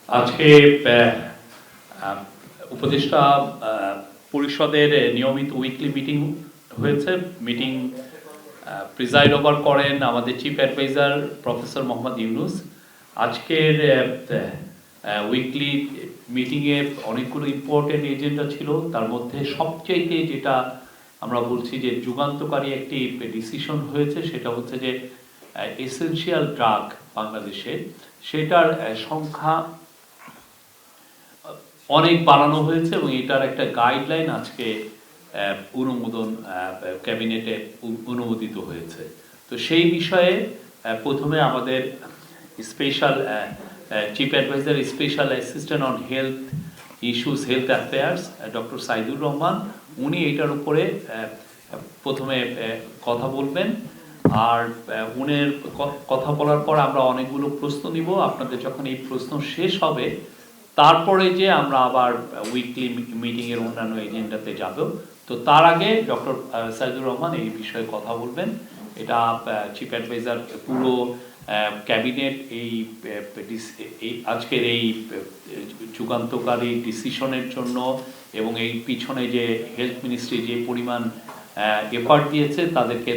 আজকে উপদেষ্টা পরিষদের নিয়মিত উইকলি মিটিং হয়েছে। মিটিং প্রিজাইড ওভার করেন আমাদের chief adviser professor Mohammad Yunus. আজকের উইকলি মিটিংয়ে অনেকগুলো ইম্পর্টেন্ট এজেন্ডা ছিল, তার মধ্যে সবচাইতে যেটা আমরা বলছি যে যুগান্তকারী একটি ডিসিশন হয়েছে সেটা হচ্ছে যে এসেনশিয়াল ড্রাগ বাংলাদেশে সেটার সংখ্যা অনেক বাড়ানো হয়েছে এবং এটার একটা গাইডলাইন আজকে অনুমোদন ক্যাবিনেটে অনুমোদিত হয়েছে। তো সেই বিষয়ে প্রথমে আমাদের special chief adviser special assistant on health issues health affairs doctor Saidur Rahman উনি এটার উপরে প্রথমে কথা বলবেন। আর উনের কথা বলার পর আমরা অনেকগুলো প্রশ্ন নিব। আপনাদের যখন এই প্রশ্ন শেষ হবে তারপরে যে আমরা আবার উইকলি মিটিংয়ের অন্যান্য এজেন্ডাতে যাব। তো তার আগে ডক্টর সাইদুর রহমান এই বিষয়ে কথা বলবেন। এটা চিফ অ্যাডভাইজার পুরো ক্যাবিনেট এই আজকের এই যুগান্তকারী ডিসিশনের জন্য এবং এই পিছনে যে হেলথ মিনিস্ট্রি যে পরিমাণ এফার্ট দিয়েছে তাদেরকে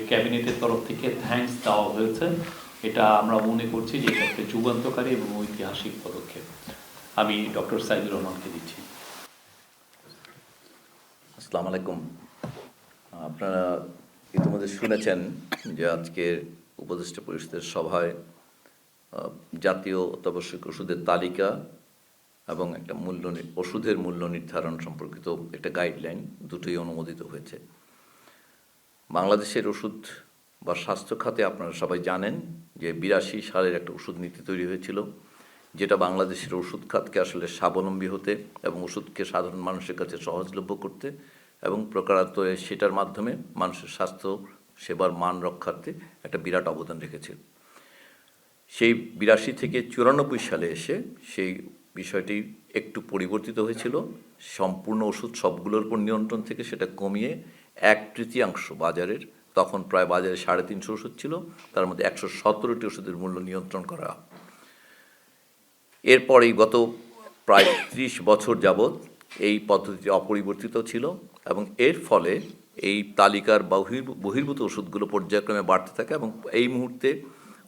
ক্যাবিনেটের তরফ থেকে থ্যাঙ্কস দেওয়া হয়েছে। এটা আমরা মনে করছি যে এটা একটা যুগান্তকারী এবং ঐতিহাসিক পদক্ষেপ। আমি ডক্টর সাইদুর রহমানকে দিচ্ছি। আসসালামু আলাইকুম। আপনারা ইতিমধ্যে শুনেছেন যে আজকের উপদেষ্টা পরিষদের সভায় জাতীয় অত্যাবশ্যক ওষুধের তালিকা এবং একটা ওষুধের মূল্য নির্ধারণ সম্পর্কিত একটা গাইডলাইন দুটোই অনুমোদিত হয়েছে। বাংলাদেশের ওষুধ বা স্বাস্থ্য খাতে আপনারা সবাই জানেন যে 82 সালের একটা ওষুধ নীতি তৈরি হয়েছিল, যেটা বাংলাদেশের ওষুধ খাতকে আসলে স্বাবলম্বী হতে এবং ওষুধকে সাধারণ মানুষের কাছে সহজলভ্য করতে এবং প্রকারান্ত সেটার মাধ্যমে মানুষের স্বাস্থ্য সেবার মান রক্ষার্থে একটা বিরাট অবদান রেখেছে। সেই 82 থেকে 94 সালে এসে সেই বিষয়টি একটু পরিবর্তিত হয়েছিল। সম্পূর্ণ ওষুধ সবগুলোর উপর নিয়ন্ত্রণ থেকে সেটা কমিয়ে 1/3 বাজারের, তখন প্রায় বাজারে 350 ওষুধ ছিল, তার মধ্যে 117টি ওষুধের মূল্য নিয়ন্ত্রণ করা। এরপরেই গত প্রায় 30 বছর যাবৎ এই পদ্ধতি অপরিবর্তিত ছিল এবং এর ফলে এই তালিকার বহির্ভূত ওষুধগুলো পর্যায়ক্রমে বাড়তে থাকে এবং এই মুহূর্তে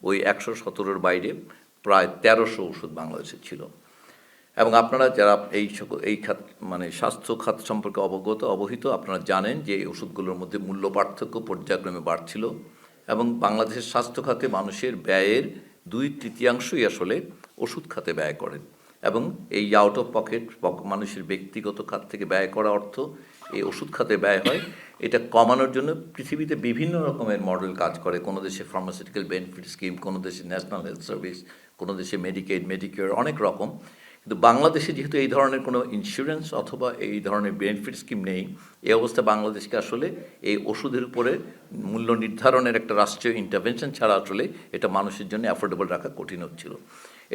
ওই 117-র বাইরে প্রায় 1300 ওষুধ বাংলাদেশে ছিল। এবং আপনারা যারা এই খাত মানে স্বাস্থ্য খাত সম্পর্কে অবহিত আপনারা জানেন যে এই ওষুধগুলোর মধ্যে মূল্য পার্থক্য পর্যায়ক্রমে বাড়ছিল এবং বাংলাদেশের স্বাস্থ্য খাতে মানুষের ব্যয়ের 2/3 আসলে ওষুধ খাতে ব্যয় করেন এবং এই আউট অফ পকেট মানুষের ব্যক্তিগত খাত থেকে ব্যয় করা অর্থ এই ওষুধ খাতে ব্যয় হয়। এটা কমানোর জন্য পৃথিবীতে বিভিন্ন রকমের মডেল কাজ করে। কোনো দেশে ফার্মাসিউটিক্যাল বেনিফিট স্কিম, কোনো দেশে ন্যাশনাল হেলথ সার্ভিস, কোনো দেশে মেডিকেড, মেডিকেয়ার, অনেক রকম। কিন্তু বাংলাদেশে যেহেতু এই ধরনের কোনো ইন্স্যুরেন্স অথবা এই ধরনের বেনিফিট স্কিম নেই, এই অবস্থা বাংলাদেশকে আসলে এই ওষুধের উপরে মূল্য নির্ধারণের একটা রাষ্ট্রীয় ইন্টারভেনশন ছাড়া আসলে এটা মানুষের জন্য অ্যাফোর্ডেবল রাখা কঠিন হচ্ছিল।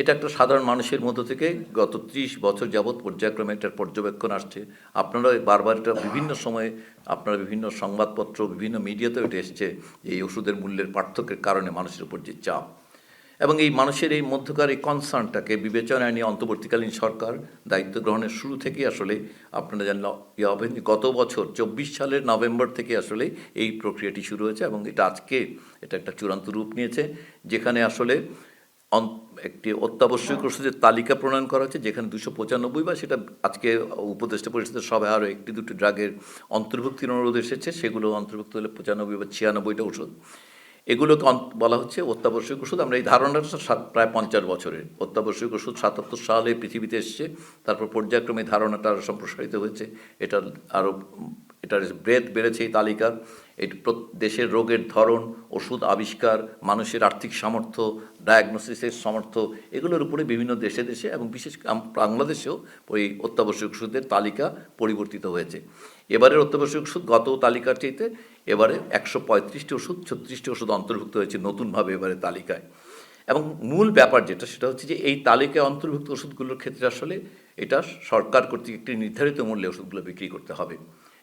এটা একটা সাধারণ মানুষের মধ্য থেকে গত 30 বছর যাবৎ পর্যায়ক্রমে একটা পর্যবেক্ষণ আসছে। আপনারা বারবার এটা বিভিন্ন সময়ে আপনারা বিভিন্ন সংবাদপত্র, বিভিন্ন মিডিয়াতেও এটা এসেছে যে এই ওষুধের মূল্যের পার্থক্যের কারণে মানুষের উপর যে চাপ এবং এই মানুষের এই মধ্যকার এই কনসার্নটাকে বিবেচনায় নিয়ে অন্তর্বর্তীকালীন সরকার দায়িত্ব গ্রহণের শুরু থেকে আসলে আপনারা জানলে হবেন যে গত বছর 24 সালের নভেম্বর থেকে আসলে এই প্রক্রিয়াটি শুরু হয়েছে এবং এটা আজকে এটা একটা চূড়ান্ত রূপ নিয়েছে, যেখানে আসলে একটি অত্যাবশ্যক ওষুধের তালিকা প্রণয়ন করা হচ্ছে, যেখানে 295 বা সেটা আজকে উপদেষ্টা পরিষদের সভায় আরও 1-2টি ড্রাগের অন্তর্ভুক্তির অনুরোধ এসেছে, সেগুলো অন্তর্ভুক্ত হলে 95 বা 96টা ওষুধ এগুলোকে বলা হচ্ছে অত্যাবশ্যক ওষুধ। আমরা এই ধারণাটা প্রায় 50 বছরের। অত্যাবশ্যক ওষুধ 77 সালে পৃথিবীতে এসছে, তারপর পর্যায়ক্রমে ধারণাটা আরও সম্প্রসারিত হয়েছে, এটার ব্রেথ বেড়েছে এই তালিকার। দেশের রোগের ধরন, ওষুধ আবিষ্কার, মানুষের আর্থিক সামর্থ্য, ডায়াগনোসিসের সামর্থ্য, এগুলোর উপরে বিভিন্ন দেশে দেশে এবং বিশেষ বাংলাদেশেও ওই অত্যাবশ্যক ওষুধের তালিকা পরিবর্তিত হয়েছে। এবারের অত্যাবশ্যক ওষুধ গত তালিকার চাইতে এবারে 135টি ওষুধ, 36টি ওষুধ অন্তর্ভুক্ত হয়েছে নতুনভাবে এবারে তালিকায়। এবং মূল ব্যাপার যেটা সেটা হচ্ছে যে এই তালিকায় অন্তর্ভুক্ত ওষুধগুলোর ক্ষেত্রে আসলে এটা সরকার কর্তৃক একটি নির্ধারিত মূল্যে ওষুধগুলো বিক্রি করতে হবে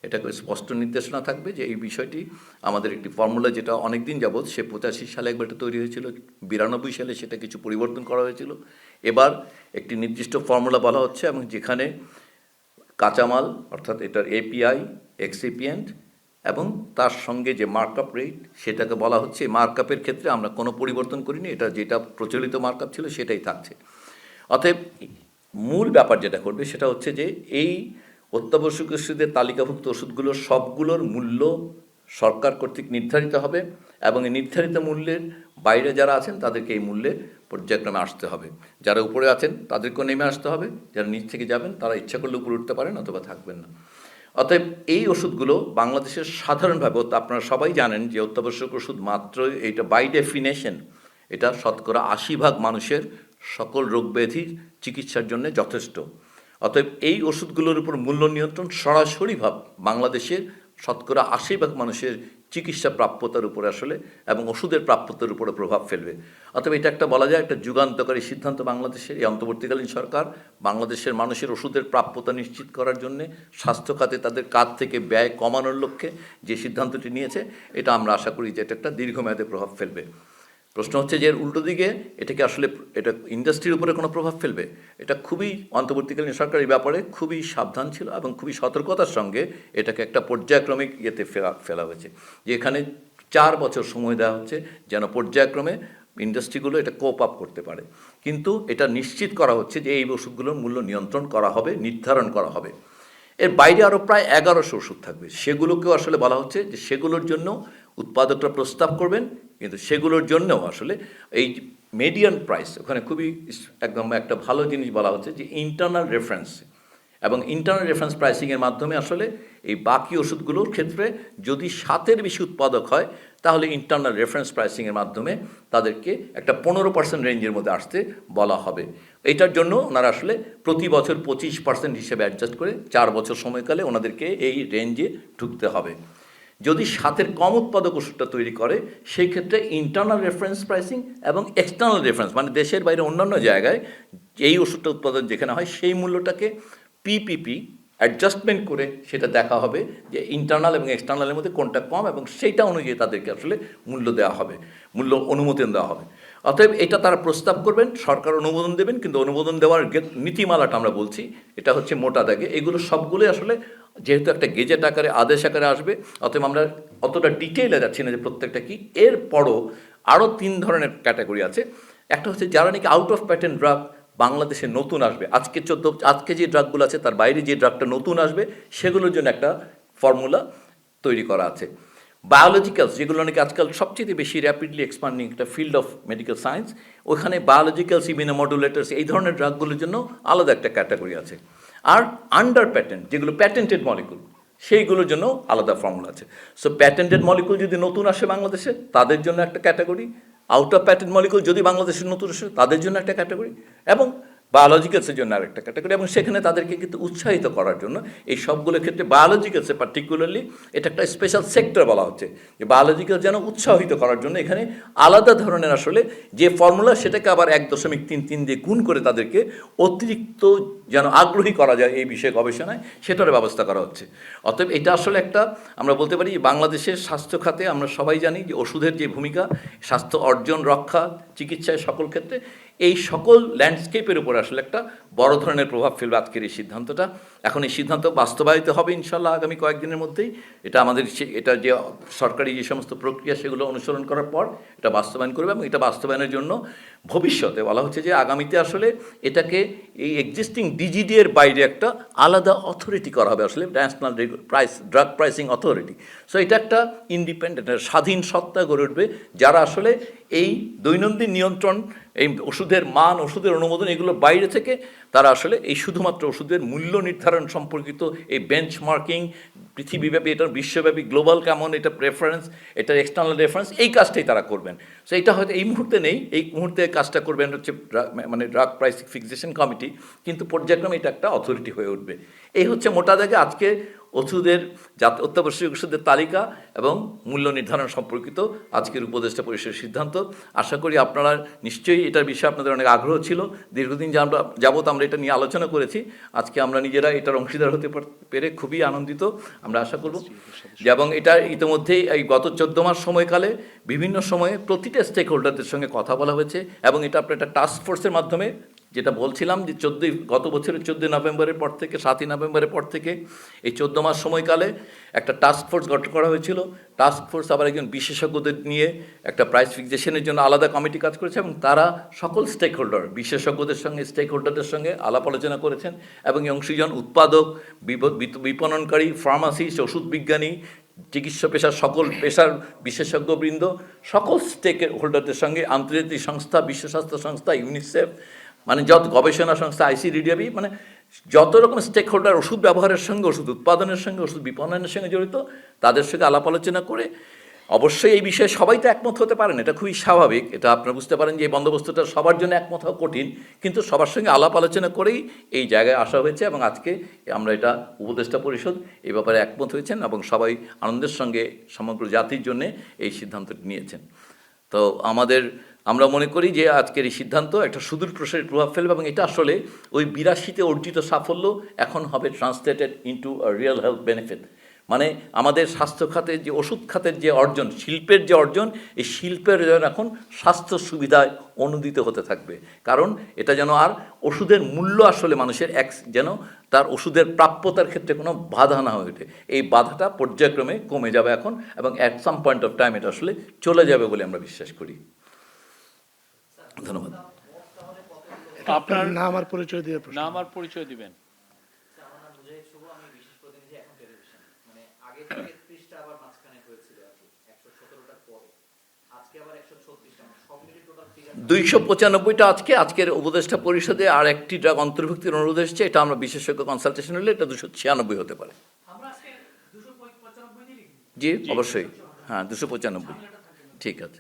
এটা করে স্পষ্ট নির্দেশনা থাকবে যে এই বিষয়টি আমাদের একটি ফর্মুলা, যেটা অনেক দিন যাবৎ, সে 85 সালে একবার এটা তৈরি হয়েছিল, 92 সালে সেটা কিছু পরিবর্তন করা হয়েছিল, এবার একটি নির্দিষ্ট ফর্মুলা বলা হচ্ছে, এবং যেখানে কাঁচামাল অর্থাৎ এটার এপিআই, এক্সিপিয়েন্ট এবং তার সঙ্গে যে মার্কআপ রেট সেটাকে বলা হচ্ছে। মার্কআপের ক্ষেত্রে আমরা কোনো পরিবর্তন করিনি, এটা যেটা প্রচলিত মার্কআপ ছিল সেটাই থাকছে। অতএব মূল ব্যাপার যেটা করবে সেটা হচ্ছে যে এই অত্যাবশ্যক ওষুধের তালিকাভুক্ত ওষুধগুলোর সবগুলোর মূল্য সরকার কর্তৃক নির্ধারিত হবে, এবং এই নির্ধারিত মূল্যের বাইরে যারা আছেন তাদেরকে এই মূল্যে পর্যায়ক্রমে আসতে হবে। যারা উপরে আছেন তাদেরকেও নেমে আসতে হবে, যারা নিচ থেকে যাবেন তারা ইচ্ছা করলে উপরে উঠতে পারেন অথবা থাকবেন না। অতএব এই ওষুধগুলো বাংলাদেশের সাধারণভাবে, আপনারা সবাই জানেন যে অত্যাবশ্যক ওষুধ মাত্র, এটা বাই ডেফিনেশন এটা 80% মানুষের সকল রোগ ব্যাধির চিকিৎসার জন্য যথেষ্ট। অতএব এই ওষুধগুলোর উপর মূল্য নিয়ন্ত্রণ সরাসরিভাবে বাংলাদেশের 80% মানুষের চিকিৎসা প্রাপ্যতার উপরে আসলে এবং ওষুধের প্রাপ্যতার উপরে প্রভাব ফেলবে। অতএব এটা একটা বলা যায় একটা যুগান্তকারী সিদ্ধান্ত বাংলাদেশের এই অন্তর্বর্তীকালীন সরকার বাংলাদেশের মানুষের ওষুধের প্রাপ্যতা নিশ্চিত করার জন্য স্বাস্থ্য খাতে তাদের কাজ থেকে ব্যয় কমানোর লক্ষ্যে যে সিদ্ধান্তটি নিয়েছে, এটা আমরা আশা করি যে এটা একটা দীর্ঘমেয়াদে প্রভাব ফেলবে। প্রশ্ন হচ্ছে যে এর উল্টো দিকে এটা আসলে এটা ইন্ডাস্ট্রির উপরে কোনো প্রভাব ফেলবে? এটা খুবই, অন্তর্বর্তীকালীন সরকার এই ব্যাপারে খুবই সাবধান ছিল এবং খুবই সতর্কতার সঙ্গে এটাকে একটা পর্যায়ক্রমিক ইয়েতে ফেলা হয়েছে, যে এখানে 4 বছর সময় দেওয়া হচ্ছে যেন পর্যায়ক্রমে ইন্ডাস্ট্রিগুলো এটা কোপ আপ করতে পারে। কিন্তু এটা নিশ্চিত করা হচ্ছে যে এই ওষুধগুলোর মূল্য নিয়ন্ত্রণ করা হবে, নির্ধারণ করা হবে। এর বাইরে আরও প্রায় 1100 ওষুধ থাকবে, সেগুলোকেও আসলে বলা হচ্ছে যে সেগুলোর জন্য উৎপাদকরা প্রস্তাব করবেন, কিন্তু সেগুলোর জন্যও আসলে এই মিডিয়ান প্রাইস, ওখানে খুবই একদম একটা ভালো জিনিস বলা হচ্ছে যে ইন্টারনাল রেফারেন্স, এবং ইন্টারনাল রেফারেন্স প্রাইসিংয়ের মাধ্যমে আসলে এই বাকি ওষুধগুলোর ক্ষেত্রে যদি 7-এর বেশি উৎপাদক হয় তাহলে ইন্টারনাল রেফারেন্স প্রাইসিংয়ের মাধ্যমে তাদেরকে একটা 15% রেঞ্জের মধ্যে আসতে বলা হবে। এটার জন্য ওনারা আসলে প্রতি বছর 25% হিসেবে অ্যাডজাস্ট করে 4 বছর সময়কালে ওনাদেরকে এই রেঞ্জে ঢুকতে হবে। যদি 7-এর কম উৎপাদক ওষুধটা তৈরি করে সেই ক্ষেত্রে ইন্টারনাল রেফারেন্স প্রাইসিং এবং এক্সটার্নাল রেফারেন্স, মানে দেশের বাইরে অন্যান্য জায়গায় এই ওষুধটা উৎপাদন যেখানে হয় সেই মূল্যটাকে পিপিপি অ্যাডজাস্টমেন্ট করে সেটা দেখা হবে যে ইন্টারনাল এবং এক্সটার্নালের মধ্যে কোনটা কম, এবং সেইটা অনুযায়ী তাদেরকে আসলে মূল্য দেওয়া হবে, মূল্য অনুমোদন দেওয়া হবে। অতএব এটা তারা প্রস্তাব করবেন, সরকার অনুমোদন দেবেন, কিন্তু অনুমোদন দেওয়ার নীতিমালাটা আমরা বলছি এটা হচ্ছে মোটা দাগে এগুলো সবগুলোই আসলে যেহেতু একটা গেজেট আকারে, আদেশ আকারে আসবে, অতএব আমরা অতটা ডিটেইলে যাচ্ছি না যে প্রত্যেকটা কি। এরপরও আরও 3 ধরনের ক্যাটাগরি আছে। একটা হচ্ছে যারা নাকি আউট অফ প্যাটেন্ট ড্রাগ বাংলাদেশে নতুন আসবে, আজকে যে ড্রাগগুলো আছে তার বাইরে যে ড্রাগটা নতুন আসবে সেগুলোর জন্য একটা ফর্মুলা তৈরি করা আছে। বায়োলজিক্যালস, যেগুলো নাকি আজকাল সবচেয়ে বেশি র্যাপিডলি এক্সপান্ডিং একটা ফিল্ড অফ মেডিকেল সায়েন্স, ওখানে বায়োলজিক্যালস, ইমিউনোমডুলেটরস, এই ধরনের ড্রাগগুলোর জন্য আলাদা একটা ক্যাটাগরি আছে। আর আন্ডার প্যাটেন্ট, যেগুলো প্যাটেন্টেড মলিকুল, সেইগুলোর জন্য আলাদা ফর্মুলা আছে। সো প্যাটেন্টেড মলিকুল যদি নতুন আসে বাংলাদেশে তাদের জন্য একটা category, out of patent molecule যদি বাংলাদেশের নতুন আসে তাদের জন্য একটা ক্যাটাগরি, এবং বায়োলজিক্যালসের জন্য আরেকটা ক্যাটাগরি। এবং সেখানে তাদেরকে কিন্তু উৎসাহিত করার জন্য এই সবগুলোর ক্ষেত্রে বায়োলজিক্যালসে পার্টিকুলারলি এটা একটা স্পেশাল সেক্টর বলা হচ্ছে, যে বায়োলজিক্যাল যেন উৎসাহিত করার জন্য এখানে আলাদা ধরনের আসলে যে ফর্মুলা সেটাকে আবার 1.33 দিয়ে গুণ করে তাদেরকে অতিরিক্ত যেন আগ্রহী করা যায় এই বিষয়ে গবেষণায়, সেটার ব্যবস্থা করা হচ্ছে। অতএব এটা আসলে একটা, আমরা বলতে পারি বাংলাদেশের স্বাস্থ্য খাতে আমরা সবাই জানি যে ওষুধের যে ভূমিকা, স্বাস্থ্য অর্জন, রক্ষা, চিকিৎসায় সকল ক্ষেত্রে, এই সকল ল্যান্ডস্কেপের উপর আসলে একটা বড় ধরনের প্রভাব ফেলবে আজকের এই সিদ্ধান্তটা। এখন এই সিদ্ধান্ত বাস্তবায়িত হবে ইনশাল্লাহ আগামী কয়েকদিনের মধ্যেই। এটা আমাদের এটা যে সরকারি যে সমস্ত প্রক্রিয়া সেগুলো অনুসরণ করার পর এটা বাস্তবায়ন করবে, এবং এটা বাস্তবায়নের জন্য ভবিষ্যতে বলা হচ্ছে যে আগামীতে আসলে এটাকে এই এক্সিস্টিং ডিজিডি এর বাইরে একটা আলাদা অথরিটি করা হবে, আসলে national drug pricing authority. So এটা একটা ইন্ডিপেন্ডেন্ট স্বাধীন সত্তা গড়ে উঠবে, যারা আসলে এই দৈনন্দিন নিয়ন্ত্রণ, এই ওষুধের মান, ওষুধের অনুমোদন, এগুলোর বাইরে থেকে তারা আসলে এই শুধুমাত্র ওষুধের মূল্য নির্ধারণ সম্পর্কিত এই বেঞ্চমার্কিং, পৃথিবীব্যাপী, এটার বিশ্বব্যাপী গ্লোবাল কেমন, এটা রেফারেন্স, এটার এক্সটার্নাল রেফারেন্স, এই কাজটাই তারা করবেন। সো এটা হয়তো এই মুহূর্তে নেই, এই মুহূর্তে কাজটা করবেন হচ্ছে মানে ড্রাগ প্রাইস ফিক্সেশন কমিটি, কিন্তু পর্যায়ক্রমে এটা একটা অথরিটি হয়ে উঠবে। এই হচ্ছে মোটা দাগে আজকে ওষুধের অত্যাবশ্যক ওষুধের তালিকা এবং মূল্য নির্ধারণ সম্পর্কিত আজকের উপদেষ্টা পরিষদের সিদ্ধান্ত। আশা করি আপনারা নিশ্চয়ই এটার বিষয়ে আপনাদের অনেক আগ্রহ ছিল, দীর্ঘদিন যাবত আমরা এটা নিয়ে আলোচনা করেছি। আজকে আমরা নিজেরা এটার অংশীদার হতে পেরে খুবই আনন্দিত। আমরা আশা করব যে, এবং এটা ইতিমধ্যেই এই গত 14 মাস সময়কালে বিভিন্ন সময়ে প্রতিটা স্টেক হোল্ডারদের সঙ্গে কথা বলা হয়েছে, এবং এটা আপনার একটা টাস্ক ফোর্সের মাধ্যমে, যেটা বলছিলাম যে গত বছরের 14 নভেম্বরের পর থেকে 7ই নভেম্বরের পর থেকে এই 14 মাস সময়কালে একটা টাস্ক ফোর্স গঠন করা হয়েছিল। টাস্ক ফোর্স আবার একজন বিশেষজ্ঞদের নিয়ে একটা প্রাইস ফিক্সেশনের জন্য আলাদা কমিটি কাজ করেছে, এবং তারা সকল স্টেক হোল্ডার, বিশেষজ্ঞদের সঙ্গে স্টেক হোল্ডারদের সঙ্গে আলাপ আলোচনা করেছেন, এবং এই অংশীজন উৎপাদক, বিপণনকারী, ফার্মাসিস্ট, ওষুধ বিজ্ঞানী, চিকিৎসা পেশার সকল পেশার বিশেষজ্ঞবৃন্দ, সকল স্টেক হোল্ডারদের সঙ্গে, আন্তর্জাতিক সংস্থা, বিশ্ব স্বাস্থ্য সংস্থা, ইউনিসেফ, মানে যত গবেষণা সংস্থা, ICDDB, মানে যত রকম স্টেক হোল্ডার ওষুধ ব্যবহারের সঙ্গে, ওষুধ উৎপাদনের সঙ্গে, ওষুধ বিপণনের সঙ্গে জড়িত, তাদের সঙ্গে আলাপ আলোচনা করে, অবশ্যই এই বিষয়ে সবাই তো একমত হতে পারেন, এটা খুবই স্বাভাবিক। এটা আপনারা বুঝতে পারেন যে এই বন্দোবস্তটা সবার জন্য একমত হওয়া কঠিন, কিন্তু সবার সঙ্গে আলাপ আলোচনা করেই এই জায়গায় আসা হয়েছে, এবং আজকে আমরা এটা উপদেষ্টা পরিষদ এই ব্যাপারে একমত হয়েছেন, এবং সবাই আনন্দের সঙ্গে সমগ্র জাতির জন্য এই সিদ্ধান্তটি নিয়েছেন। তো আমরা মনে করি যে আজকের এই সিদ্ধান্ত একটা সুদূর প্রসারী প্রভাব ফেলবে, এবং এটা আসলে ওই 82-তে অর্জিত সাফল্য এখন হবে translated into a real health benefit. মানে আমাদের স্বাস্থ্য খাতের যে, ওষুধ খাতের যে অর্জন, শিল্পের যে অর্জন, এই শিল্পের যেন এখন স্বাস্থ্য সুবিধায় অনুদিত হতে থাকবে। কারণ এটা যেন আর ওষুধের মূল্য আসলে মানুষের যেন তার ওষুধের প্রাপ্যতার ক্ষেত্রে কোনো বাধা না হয়ে ওঠে। এই বাধাটা পর্যায়ক্রমে কমে যাবে এখন, এবং at some point of time এটা আসলে চলে যাবে বলে আমরা বিশ্বাস করি। ধন্যবাদ। আপনার নাম আর পরিচয় দিয়ে নাম আর পরিচয় দিবেন। আগে 33টা আবার মাঝখানে হয়েছিল, 117টার পরে আজকে আবার 136টা, সব মিলিয়ে টোটাল ফিগার 295টা। আজকের উপদেষ্টা পরিষদে আর একটি ড্রাগ অন্তর্ভুক্তির অনুরোধ এসেছে, এটা আমরা বিশেষজ্ঞ কনসালটেশন হলে এটা 296 হতে পারে। আমরা আজকে 295 দিই। জি অবশ্যই, হ্যাঁ 295, ঠিক আছে।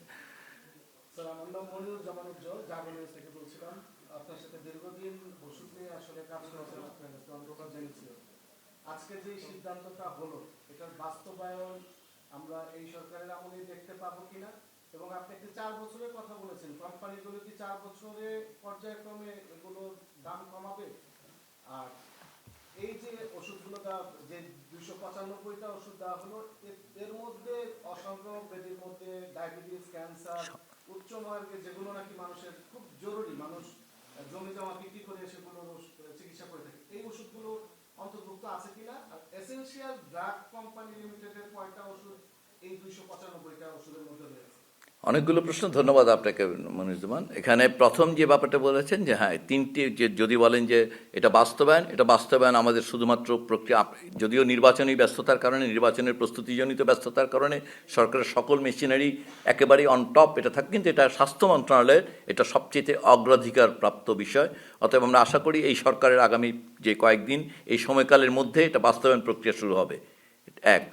স্যার, আমার নাম মনিরুল জামান উজ্জ্বল, জাগরণ থেকে বলছিলাম। আপনার সাথে দীর্ঘদিন ওষুধ নিয়ে আসলে কাজ করেছেন, আপনার জেনেছিল। আজকে যে সিদ্ধান্তটা হলো, এটার বাস্তবায়ন আমরা এই সরকারের আমলে দেখতে পাবো কিনা, এবং আপনি একটি 4 বছরের কথা বলেছেন, কোম্পানিগুলো কি 4 বছরে পর্যায়ক্রমে এগুলোর দাম কমাবে? আর এই যে ওষুধগুলো যে 295টা ওষুধ দেওয়া হলো, এর মধ্যে অসংক্রামক ব্যাধির মধ্যে ডায়াবেটিস, ক্যান্সার, উচ্চ মার্গে যেগুলো নাকি মানুষের খুব জরুরি, মানুষ জমি জমা বিক্রি করে সেগুলো চিকিৎসা করে থাকে, এই ওষুধগুলো অন্তর্ভুক্ত আছে কিনা? আর এসেনশিয়াল ড্রাগ কোম্পানি লিমিটেডের কয়টা ওষুধ এই 295টা ওষুধের মধ্যে রয়েছে? অনেকগুলো প্রশ্ন, ধন্যবাদ আপনাকে মনিরুজ্জামান। এখানে প্রথম যে ব্যাপারটা বলেছেন যে হ্যাঁ, তিনটি, যে যদি বলেন যে এটা বাস্তবায়ন আমাদের শুধুমাত্র প্রক্রিয়া, যদিও নির্বাচনী ব্যস্ততার কারণে, নির্বাচনের প্রস্তুতিজনিত ব্যস্ততার কারণে সরকারের সকল মেশিনারি একেবারেই অন টপ এটা থাকে, কিন্তু এটা স্বাস্থ্য মন্ত্রণালয়ের এটা সবচেয়ে অগ্রাধিকার প্রাপ্ত বিষয়। অতএব আমরা আশা করি এই সরকারের আগামী যে কয়েকদিন, এই সময়কালের মধ্যে এটা বাস্তবায়ন প্রক্রিয়া শুরু হবে। এক,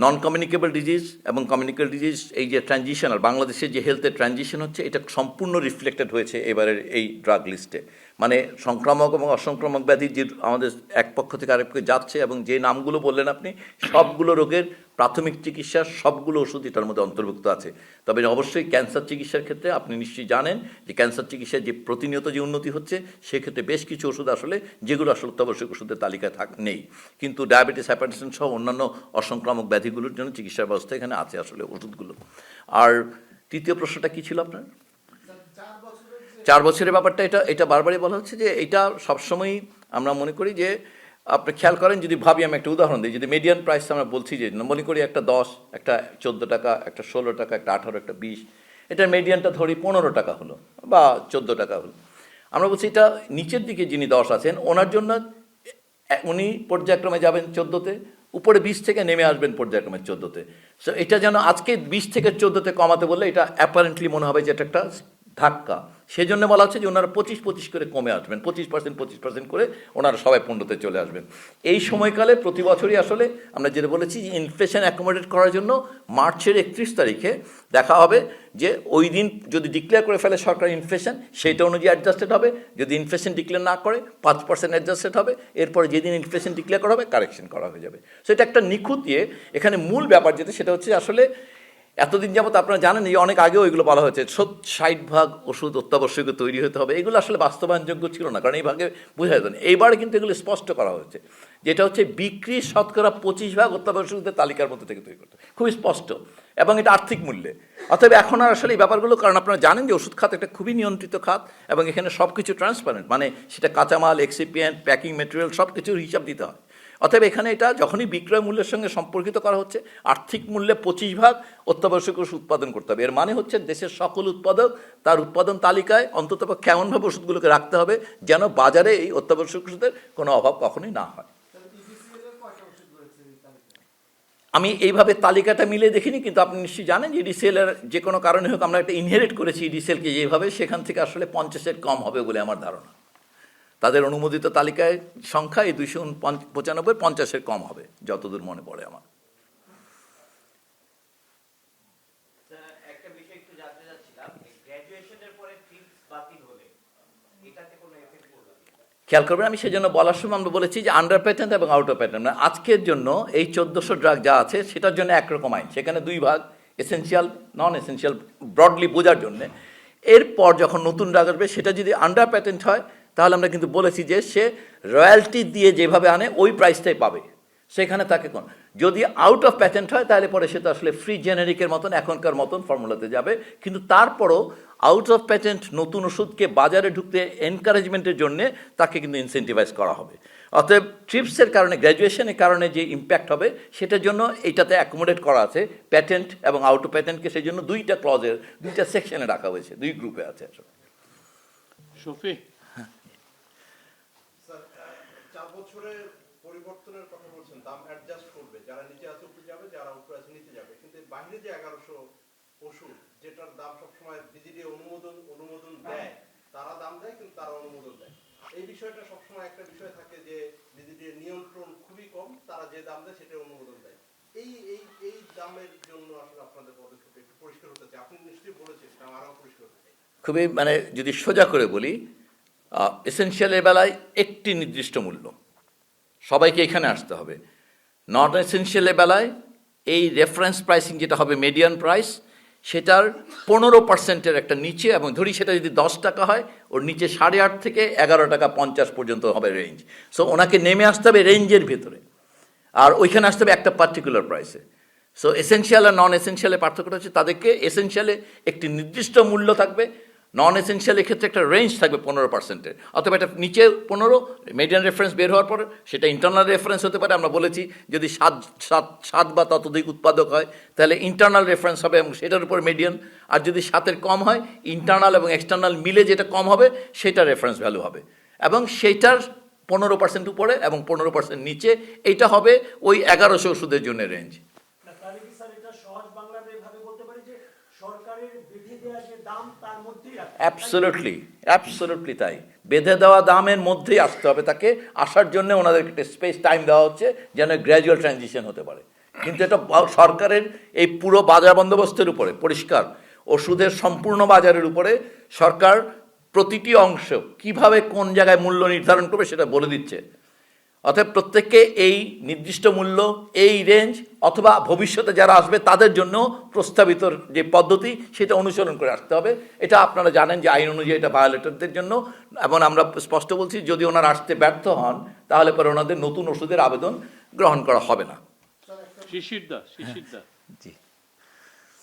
নন কমিউনিকেবল ডিজিজ এবং কমিউনিকেবল ডিজিজ, এই যে ট্রানজিশনাল, বাংলাদেশের যে হেলথের ট্রানজিশন হচ্ছে, এটা সম্পূর্ণ রিফ্লেক্টেড হয়েছে এবারের এই ড্রাগ লিস্টে। মানে সংক্রামক এবং অসংক্রামক ব্যাধি যে আমাদের এক পক্ষ থেকে আরেক পক্ষে যাচ্ছে, এবং যে নামগুলো বললেন আপনি, সবগুলো রোগের প্রাথমিক চিকিৎসার সবগুলো ওষুধ এটার মধ্যে অন্তর্ভুক্ত আছে। তবে অবশ্যই ক্যান্সার চিকিৎসার ক্ষেত্রে আপনি নিশ্চয়ই জানেন যে ক্যান্সার চিকিৎসায় যে প্রতিনিয়ত যে উন্নতি হচ্ছে, সেক্ষেত্রে বেশ কিছু ওষুধ আসলে, যেগুলো আসলে অত্যাবশ্যক ওষুধের তালিকায় নেই, কিন্তু ডায়াবেটিস, হাইপারটেনশন সহ অন্যান্য অসংক্রামক ব্যাধিগুলোর জন্য চিকিৎসার ব্যবস্থা এখানে আছে আসলে ওষুধগুলো। আর তৃতীয় প্রশ্নটা কী ছিল আপনার? 4 বছরের ব্যাপারটা, এটা বারবারই বলা হচ্ছে যে এটা সবসময়ই আমরা মনে করি যে, আপনি খেয়াল করেন, যদি ভাবি, আমি একটা উদাহরণ দিই, যদি মিডিয়ান প্রাইস আমরা বলছি যে মনে করি একটা 10, একটা 14 টাকা, একটা 16 টাকা, একটা 18, একটা 20, এটার মিডিয়ানটা ধরি 15 টাকা হলো বা 14 টাকা হলো। আমরা বলছি এটা নিচের দিকে যিনি 10 আছেন, ওনার জন্য উনি পর্যায়ক্রমে যাবেন 14তে, উপরে 20 থেকে নেমে আসবেন পর্যায়ক্রমে 14তে। সো এটা যেন আজকে 20 থেকে 14তে কমাতে বললে, এটা অ্যাপারেন্টলি মনে হবে যে এটা একটা ধাক্কা, সেজন্য বলা হচ্ছে যে ওনারা 25-25 করে কমে আসবেন, 25% করে ওনারা সবাই 15-তে চলে আসবেন। এই সময়কালে প্রতি বছরই আসলে আমরা যেটা বলেছি যে ইনফ্লেশন অ্যাকোমোডেট করার জন্য মার্চের 31 তারিখে দেখা হবে যে ওই দিন যদি ডিক্লেয়ার করে ফেলে সরকার ইনফ্লেশন, সেইটা অনুযায়ী অ্যাডজাস্টেড হবে। যদি ইনফ্লেশন ডিক্লেয়ার না করে 5% অ্যাডজাস্টেড হবে। এরপরে যেদিন ইনফ্লেশন ডিক্লেয়ার করা হবে কারেকশন করা হয়ে যাবে। সো এটা একটা নিখুঁত ইয়ে। এখানে মূল ব্যাপার যেটা সেটা হচ্ছে আসলে এতদিন যাবত আপনারা জানেন যে অনেক আগেও এগুলো বলা হয়েছে 60% ওষুধ অত্যাবশ্যকীয় তৈরি হতে হবে, এগুলো আসলে বাস্তবায়নযোগ্য ছিল না, কারণ এই ভাগে বোঝা যেত না। এইবারে কিন্তু এগুলো স্পষ্ট করা হয়েছে, যেটা হচ্ছে বিক্রি শতকরা 25% অত্যাবশ্যকীয় তালিকার মধ্যে থেকে তৈরি করতে, খুবই স্পষ্ট, এবং এটা আর্থিক মূল্যে। অতএব এখন আর আসলে এই ব্যাপারগুলো, কারণ আপনারা জানেন যে ওষুধ খাত একটা খুবই নিয়ন্ত্রিত খাত, এবং এখানে সব কিছু ট্রান্সপারেন্ট, মানে সেটা কাঁচামাল, এক্সিপিয়েন্ট, প্যাকিং মেটেরিয়াল সব কিছুর হিসাব দিতে হয়। অতএব এখানে এটা যখনই বিক্রয় মূল্যের সঙ্গে সম্পর্কিত করা হচ্ছে, আর্থিক মূল্যে 25% অত্যাবশ্যকীয় ওষুধ উৎপাদন করতে হবে। এর মানে হচ্ছে দেশের সকল উৎপাদক তার উৎপাদন তালিকায় অন্ততপক্ষে এমনভাবে ওষুধগুলোকে রাখতে হবে যেন বাজারে এই অত্যাবশ্যক ওষুধের কোনো অভাব কখনোই না হয়। আমি এইভাবে তালিকাটা মিলে দেখিনি, কিন্তু আপনি নিশ্চয়ই জানেন যে ইডিসিএলের যে কোনো কারণে হোক আমরা একটা ইনহেরিট করেছি ইডিসিএলকে যেভাবে, সেখান থেকে আসলে 50-এর কম হবে বলে আমার ধারণা। তাদের অনুমোদিত তালিকায় সংখ্যা এই 295 50-এর কম হবে যতদূর মনে পড়ে আমার। একটা বিষয় একটু জানতে চাচ্ছিলাম, গ্র্যাজুয়েশনের পরে ফিক্স বাতিল হলে এটাতে কোনো এফেক্ট পড়বে? খেয়াল করবেন, আমি সেজন্য বলার সময় আমরা বলেছি যে আন্ডার প্যাটেন্ট এবং আউট অফ প্যাটেন্ট, মানে আজকের জন্য এই 1400 ড্রাগ যা আছে সেটার জন্য একরকম আইন, সেখানে 2 ভাগ, এসেনশিয়াল নন এসেনশিয়াল, ব্রডলি বোঝার জন্যে। এরপর যখন নতুন ড্রাগ আসবে সেটা যদি আন্ডার প্যাটেন্ট হয়, তাহলে আমরা কিন্তু বলেছি যে সে রয়্যালটি দিয়ে যেভাবে আনে ওই প্রাইসটাই পাবে, সেখানে তাকে কোন। যদি আউট অফ প্যাটেন্ট হয় তাহলে পরে সে তো আসলে ফ্রি জেনেরিকের মতন এখনকার মতন ফর্মুলাতে যাবে, কিন্তু তারপরও আউট অফ প্যাটেন্ট নতুন ওষুধকে বাজারে ঢুকতে এনকারেজমেন্টের জন্যে তাকে কিন্তু ইনসেন্টিভাইজ করা হবে। অতএব ট্রিপসের কারণে, গ্র্যাজুয়েশনের কারণে যে ইম্প্যাক্ট হবে সেটার জন্য এইটাতে অ্যাকোমোডেট করা আছে প্যাটেন্ট এবং আউট অফ প্যাটেন্টকে, সেই জন্য 2টা ক্লজের 2টা সেকশনে রাখা হয়েছে, 2 গ্রুপে আছে আসলে। শফি, স্যার, 4 বছরের পরিবর্তনের কথা বলছেন, দাম অ্যাডজাস্ট করবে, যারা নিচে আছে উপরে যাবে, যারা উপরে আছে নিচে যাবে, কিন্তু বাইরে যে 1100 ওষুধ যেটার দাম সবসময় বিজিডি অনুমোদন দেয়, তারা দাম দেয় কিন্তু তারা অনুমোদন দেয়, এই বিষয়টা সবসময় একটা বিষয় থাকে যে বিজিডি নিয়ন্ত্রণ খুবই কম, তারা যে দাম দেয় সেটা অনুমোদন দেয়। এই এই এই দামের জন্য আসলে আপনাদের পদক্ষেপ একটু পরিষ্কার হতে চাই, আপনি নিশ্চয়ই বলেছেন, আমি আরও পরিষ্কার হতে চাই। খুবই মানে যদি সোজা করে বলি, এসেনশিয়ালের বেলায় একটি নির্দিষ্ট মূল্য, সবাইকে এখানে আসতে হবে। নন এসেনশিয়ালের বেলায় এই রেফারেন্স প্রাইসিং যেটা হবে মিডিয়ান প্রাইস, সেটার 15%-এর একটা নিচে, এবং ধরি সেটা যদি 10 টাকা হয়, ওর নিচে 8.5 থেকে 11 টাকা 50 পর্যন্ত হবে রেঞ্জ। সো ওনাকে নেমে আসতে হবে রেঞ্জের ভেতরে, আর ওইখানে আসতে হবে একটা পার্টিকুলার প্রাইসে। সো এসেনশিয়াল আর নন এসেনশিয়ালের পার্থক্যটা হচ্ছে তাদেরকে এসেনশিয়ালে একটি নির্দিষ্ট মূল্য থাকবে, নন এসেনশিয়ালের ক্ষেত্রে একটা রেঞ্জ থাকবে 15%-এর। অথবা এটা নিচে 15, মিডিয়ান রেফারেন্স বের হওয়ার পরে সেটা ইন্টারনাল রেফারেন্স হতে পারে। আমরা বলেছি যদি 7 বা ততোধিক উৎপাদক হয় তাহলে ইন্টারনাল রেফারেন্স হবে এবং সেটার উপর মিডিয়ান, আর যদি 7-এর কম হয় ইন্টারনাল এবং এক্সটার্নাল মিলে যেটা কম হবে সেটা রেফারেন্স ভ্যালু হবে, এবং সেইটার 15% উপরে এবং 15% নিচে, এইটা হবে ওই 1100 ওষুধের জন্য রেঞ্জ। তাহলে কি স্যার এটা সহজ বাংলাতে এভাবে বলতে পারি যে সরকারের বেঁধে দেওয়া যে দাম তার মধ্যেই রাখতে হবে? অ্যাবসলিউটলি তাই, বেঁধে দেওয়া দামের মধ্যেই আসতে হবে তাকে, আসার জন্য ওনাদেরকে একটা স্পেস টাইম দেওয়া হচ্ছে যেন গ্র্যাজুয়াল ট্রানজিশন হতে পারে। কিন্তু এটা সরকারের এই পুরো বাজার বন্দোবস্তের উপরে পরিষ্কার, ওষুধের সম্পূর্ণ বাজারের উপরে সরকার প্রতিটি অংশ কিভাবে কোন জায়গায় মূল্য নির্ধারণ করবে সেটা বলে দিচ্ছে। অতএব প্রত্যেককে এই নির্দিষ্ট মূল্য, এই রেঞ্জ, অথবা ভবিষ্যতে যারা আসবে তাদের জন্য প্রস্তাবিত যে পদ্ধতি সেটা অনুসরণ করে আসতে হবে। এটা আপনারা জানেন যে আইন অনুযায়ী এটা ভায়োলেটরদের জন্য, এবং আমরা স্পষ্ট বলছি যদি ওনারা আসতে ব্যর্থ হন তাহলে পরে ওনাদের নতুন ওষুধের আবেদন গ্রহণ করা হবে না। শিশিরদা জি,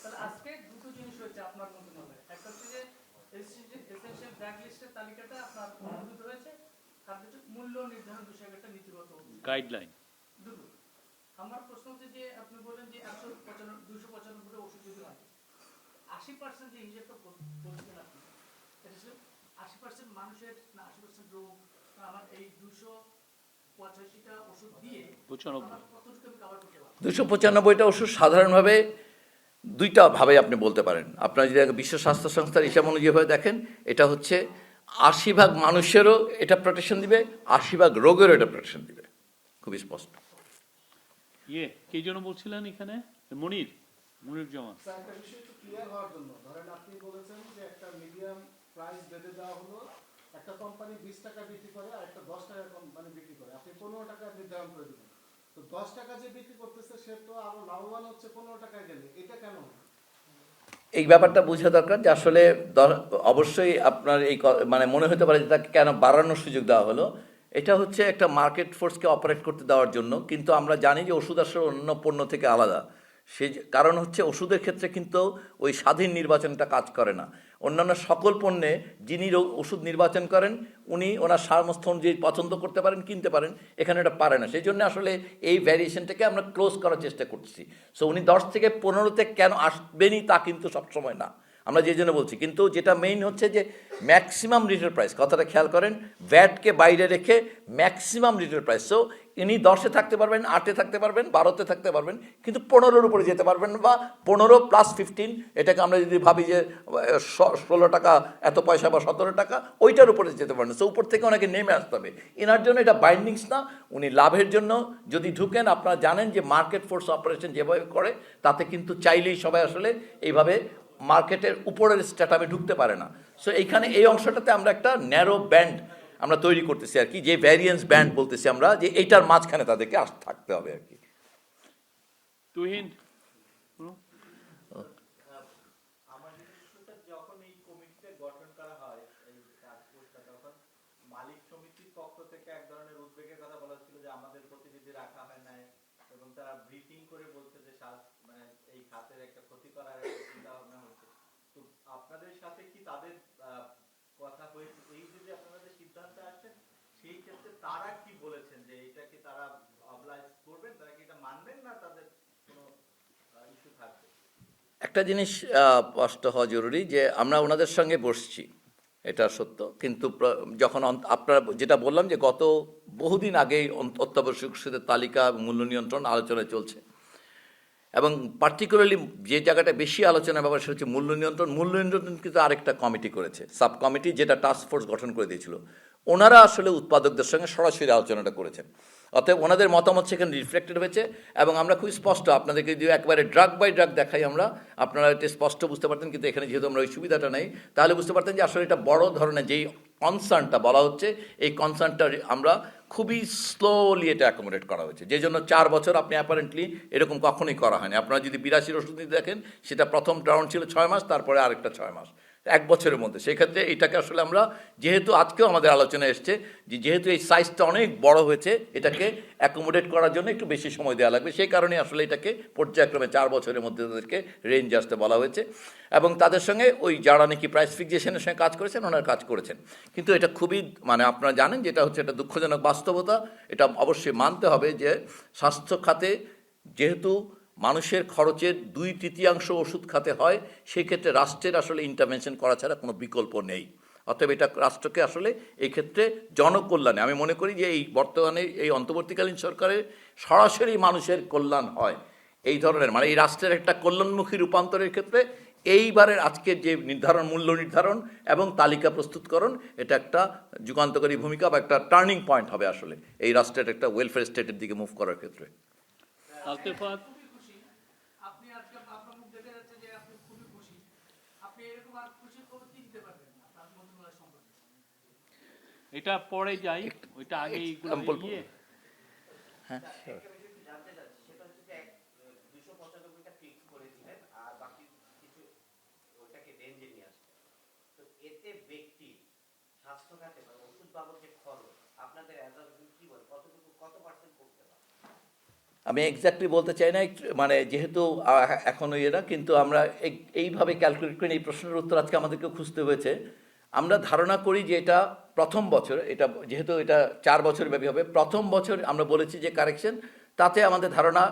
স্যার, আজকে দুটো জিনিস হয়েছে আপনার মন্ত্রণালয়ে। একটা হচ্ছে যে এসেনশিয়াল ড্রাগ লিস্টের তালিকাটা আপনার অনুমোদিত হয়েছে, আর হচ্ছে মূল্য নির্ধারণ বিষয়ক একটা নীতিগত গাইডলাইন। দুটো। আমার প্রশ্ন হচ্ছে যে আপনি বললেন যে 295 ওষুধ যদি হয়, 80% যে হিসেবটা বলছেন আপনি, এটা ছিল 80% মানুষের না 80% রোগ, আমার এই 285টা ওষুধ দিয়ে 95 আমার কতটুকু আমি কভার করতে পারবো? 295টা ওষুধ সাধারণভাবে দুইটা ভাবে আপনি বলতে পারেন। আপনারা যদি বিশ্ব স্বাস্থ্য সংস্থার হিসাব অনুযায়ী দেখেন, এটা হচ্ছে 80% মানুষেরও এটা প্রোটেকশন দিবে, 80% রোগেরও এটা প্রোটেকশন দিবে, খুবই স্পষ্ট। কে যেন বলছিলেন এখানে? মনির জামান। স্যার, একটা বিষয় একটু ক্লিয়ার হওয়ার জন্য, ধরেন আপনি বলেছেন যে একটা মিডিয়াম প্রাইস বেঁধে দেওয়া হলো, একটা কোম্পানি 20 টাকা বিক্রি করে আর একটা 10 টাকা কোম্পানি বিক্রি করে, আপনি 15 টাকা নির্ধারণ করে দিবেন। তো 10 টাকা যে বিক্রি করতেছে সে তো আরো লাভবান হচ্ছে 15 টাকায় গেলে, এটা কেন? এই ব্যাপারটা বোঝা দরকার যে আসলে অবশ্যই আপনার মানে মনে হতে পারে যে তাকে কেন বাড়ানোর সুযোগ দেওয়া হলো। এটা হচ্ছে একটা মার্কেট ফোর্সকে অপারেট করতে দেওয়ার জন্য, কিন্তু আমরা জানি যে ওষুধ আসলে অন্য পণ্য থেকে আলাদা। সেই কারণ হচ্ছে ওষুধের ক্ষেত্রে কিন্তু ওই স্বাধীন নির্বাচনটা কাজ করে না। অন্যান্য সকল পণ্যে যিনি ওষুধ নির্বাচন করেন উনি ওনার সামর্থ্য অনুযায়ী পছন্দ করতে পারেন, কিনতে পারেন, এখানে এটা পারে না। সেই জন্য আসলে এই ভ্যারিয়েশনটাকে আমরা ক্লোজ করার চেষ্টা করছি। সো উনি 10 থেকে 15তে কেন আসবেনই তা কিন্তু সবসময় না, আমরা যে জন্য বলছি। কিন্তু যেটা মেইন হচ্ছে যে ম্যাক্সিমাম রিটেল প্রাইস, কথাটা খেয়াল করেন, ভ্যাটকে বাইরে রেখে ম্যাক্সিমাম রিটেল প্রাইস। সো ইনি 10-এ থাকতে পারবেন, 8-এ থাকতে পারবেন, 12-তে থাকতে পারবেন, কিন্তু 15-এর উপরে যেতে পারবেন, বা 15 + 15, এটাকে আমরা যদি ভাবি যে 16 টাকা এত পয়সা বা 17 টাকা, ওইটার উপরে যেতে পারবেন। সো উপর থেকে ওনাকে নেমে আসতে হবে। এনার জন্য এটা বাইন্ডিংস না, উনি লাভের জন্য যদি ঢুকেন, আপনারা জানেন যে মার্কেট ফোর্স অপারেশন যেভাবে করে তাতে কিন্তু চাইলেই সবাই আসলে এইভাবে মার্কেটের উপরের স্ট্যাটামে ঢুকতে পারে না। সো এইখানে এই অংশটাতে আমরা একটা ন্যারো ব্যান্ড আমরা তৈরি করতেছি আর কি, যে ভ্যারিয়েন্স ব্যান্ড বলতেছি আমরা, যে এইটার মাঝখানে তাদেরকে থাকতে হবে আর কি। তুহিন, আমার নিজস্বতা যখন এই কমিটিটা গঠন করা হয়, এই টাস্কফোর্সটা, তখন মালিক সমিতির পক্ষ থেকে এক ধরনের উদ্বেগের কথা বলা ছিল যে আমাদের প্রতিনিধি রাখা হয় নাই, এবং তারা ব্রিফিং করে বলছে যে মানে এই খাতের একটা ক্ষতি করার একটা চিন্তা ভাবনা হচ্ছে। তো আপনাদের সাথে কি তাদের কথা হয়েছে? এই যদি আপনাদের সিদ্ধান্তে আসেন, সেই ক্ষেত্রে তারা কি বলেছেন যে এটা কি তারা অবলাইজ করবেন, তারা কি এটা মানবেন, না তাদের কোনো ইস্যু থাকবে? একটা জিনিস স্পষ্ট হওয়া জরুরি যে আমরা ওনাদের সঙ্গে বসছি, এটা সত্য, কিন্তু যখন আপনারা যেটা বললাম যে গত বহুদিন আগেই অত্যাবশ্যক ওষুধের তালিকা মূল্য নিয়ন্ত্রণ আলোচনায় চলছে, এবং পার্টিকুলারলি যে জায়গাটা বেশি আলোচনা ব্যাপার সেটা হচ্ছে মূল্য নিয়ন্ত্রণ। মূল্য নিয়ন্ত্রণ কিন্তু আরেকটা কমিটি করেছে, সাব কমিটি, যেটা টাস্ক ফোর্স গঠন করে দিয়েছিল। ওনারা আসলে উৎপাদকদের সঙ্গে সরাসরি আলোচনাটা করেছেন, অতএব ওনাদের মতামত সেখানে রিফ্লেক্টেড হয়েছে। এবং আমরা খুব স্পষ্ট আপনাদেরকে যদি একবারে ড্রাগ বাই ড্রাগ দেখাই আমরা, আপনারা এটা স্পষ্ট বুঝতে পারতেন, কিন্তু এখানে যেহেতু আমরা ওই সুবিধাটা নেই, তাহলে বুঝতে পারতেন যে আসলে এটা বড় ধরনের যেই কনসার্নটা বলা হচ্ছে, এই কনসার্নটা আমরা খুবই স্লোলি এটা অ্যাকোমোডেট করা হয়েছে, যে জন্য 4 বছর আপনি অ্যাপারেন্টলি এরকম কখনোই করা হয়নি। আপনারা যদি 82 ওষুধ দেখেন, সেটা প্রথম রাউন্ড ছিল 6 মাস, তারপরে আরেকটা 6 মাস, 1 বছরের মধ্যে। সেক্ষেত্রে এটাকে আসলে আমরা, যেহেতু আজকেও আমাদের আলোচনায় এসছে যে যেহেতু এই সাইজটা অনেক বড় হয়েছে, এটাকে অ্যাকোমোডেট করার জন্য একটু বেশি সময় দেওয়া লাগবে। সেই কারণে আসলে এটাকে পর্যায়ক্রমে 4 বছরের মধ্যে তাদেরকে রেঞ্জ আসতে বলা হয়েছে। এবং তাদের সঙ্গে ওই যারা নাকি প্রাইস ফিক্সেশনের সঙ্গে কাজ করেছেন, ওনারা কাজ করেছেন। কিন্তু এটা খুবই, মানে আপনারা জানেন যেটা হচ্ছে এটা দুঃখজনক বাস্তবতা, এটা অবশ্যই মানতে হবে যে স্বাস্থ্য খাতে যেহেতু মানুষের খরচের 2/3 ওষুধ খাতে হয়, সেই ক্ষেত্রে রাষ্ট্রের আসলে ইন্টারভেনশন করা ছাড়া কোনো বিকল্প নেই। অতএব এটা রাষ্ট্রকে আসলে এই ক্ষেত্রে জনকল্যাণে, আমি মনে করি যে এই বর্তমানে এই অন্তর্বর্তীকালীন সরকারের সরাসরি মানুষের কল্যাণ হয় এই ধরনের, মানে এই রাষ্ট্রের একটা কল্যাণমুখী রূপান্তরের ক্ষেত্রে এইবারের আজকের যে মূল্য নির্ধারণ এবং তালিকা প্রস্তুতকরণ, এটা একটা যুগান্তকারী ভূমিকা বা একটা টার্নিং পয়েন্ট হবে আসলে এই রাষ্ট্রের একটা ওয়েলফেয়ার স্টেটের দিকে মুভ করার ক্ষেত্রে। আলতেফাত, খুবই খুশি আপনি আজকে, আপনার মুখ দেখা যাচ্ছে যে আপনি খুবই খুশি। আপনি এরকম আর খুশির খবর কি দিতে পারবেন না আপনার মন্ত্রণালয় সম্পর্কে? এটা পরে যাই, ওইটা আগে হ্যাঁ, একটা বিষয় একটু জানতে চাচ্ছি, সেটা হচ্ছে যে 295টা ফিক্স করেছিলেন আর বাকি কিছু ওটাকে রেঞ্জে নিয়ে আসছেন। তো এতে ব্যক্তি স্বাস্থ্য খাতে বা ওষুধ বাবদ যে খরচ আপনাদের কি বল, কত পার্সেন্ট করতে পারে? আমি এক্স্যাক্টলি বলতে চাই না, মানে যেহেতু এখনো এরা, কিন্তু আমরা এইভাবে ক্যালকুলেট করি, এই প্রশ্নের উত্তর আজকে আমাদেরকে খুঁজতে হয়েছে। আমরা ধারণা করি যে এটা প্রথম বছর, এটা যেহেতু এটা 4 বছর ব্যাপী হবে, প্রথম বছর আমরা বলেছি যে কারেকশন, তাতে আমাদের ধারণা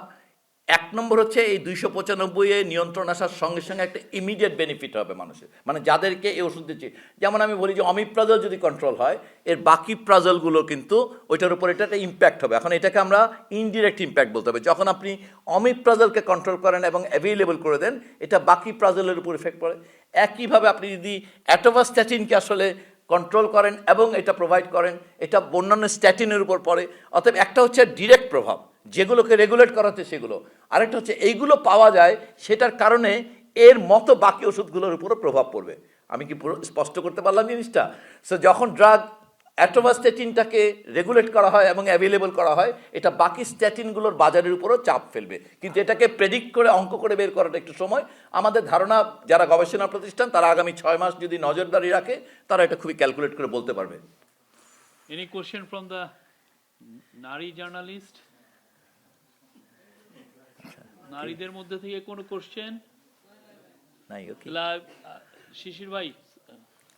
এক নম্বর হচ্ছে এই 295-এ নিয়ন্ত্রণ আসার সঙ্গে সঙ্গে একটা ইমিডিয়েট বেনিফিট হবে মানুষের, মানে যাদেরকে এই ওষুধ দিচ্ছে। যেমন আমি বলি যে অমিপ্রাজল যদি কন্ট্রোল হয়, এর বাকি প্রাজলগুলো কিন্তু ওইটার উপর এটা একটা ইম্প্যাক্ট হবে। এখন এটাকে আমরা ইনডিরেক্ট ইম্প্যাক্ট বলতে হবে। যখন আপনি অমিপ্রাজলকে কন্ট্রোল করেন এবং অ্যাভেলেবল করে দেন, এটা বাকি প্রাজলের উপর ইফেক্ট পড়ে। একইভাবে আপনি যদি অ্যাটোভাস্ট্যাটিনকে আসলে কন্ট্রোল করেন এবং এটা প্রোভাইড করেন, এটা অন্যান্য স্ট্যাটিনের উপর পড়ে। অতএব একটা হচ্ছে ডিরেক্ট প্রভাব, যেগুলোকে রেগুলেট করাতে সেগুলো, আরেকটা হচ্ছে এইগুলো পাওয়া যায় সেটার কারণে এর মতো বাকি ওষুধগুলোর উপরও প্রভাব পড়বে। আমি কি পুরো স্পষ্ট করতে পারলাম জিনিসটা? সো যখন ড্রাগ অ্যাটোভাস্ট্যাটিনটাকে রেগুলেট করা হয় এবং অ্যাভেলেবল করা হয়, এটা বাকি স্ট্যাটিনগুলোর বাজারের উপরও চাপ ফেলবে। কিন্তু এটাকে প্রেডিক্ট করে অঙ্ক করে বের করাটা একটু সময়। আমাদের ধারণা, যারা গবেষণা প্রতিষ্ঠান তারা আগামী 6 মাস যদি নজরদারি রাখে, তারা এটা খুবই ক্যালকুলেট করে বলতে পারবে। Any question from the নারী জার্নালিস্ট? নারীদের মধ্যে থেকে কোনো কোশ্চেন? নাই? ওকে, শিশির ভাই,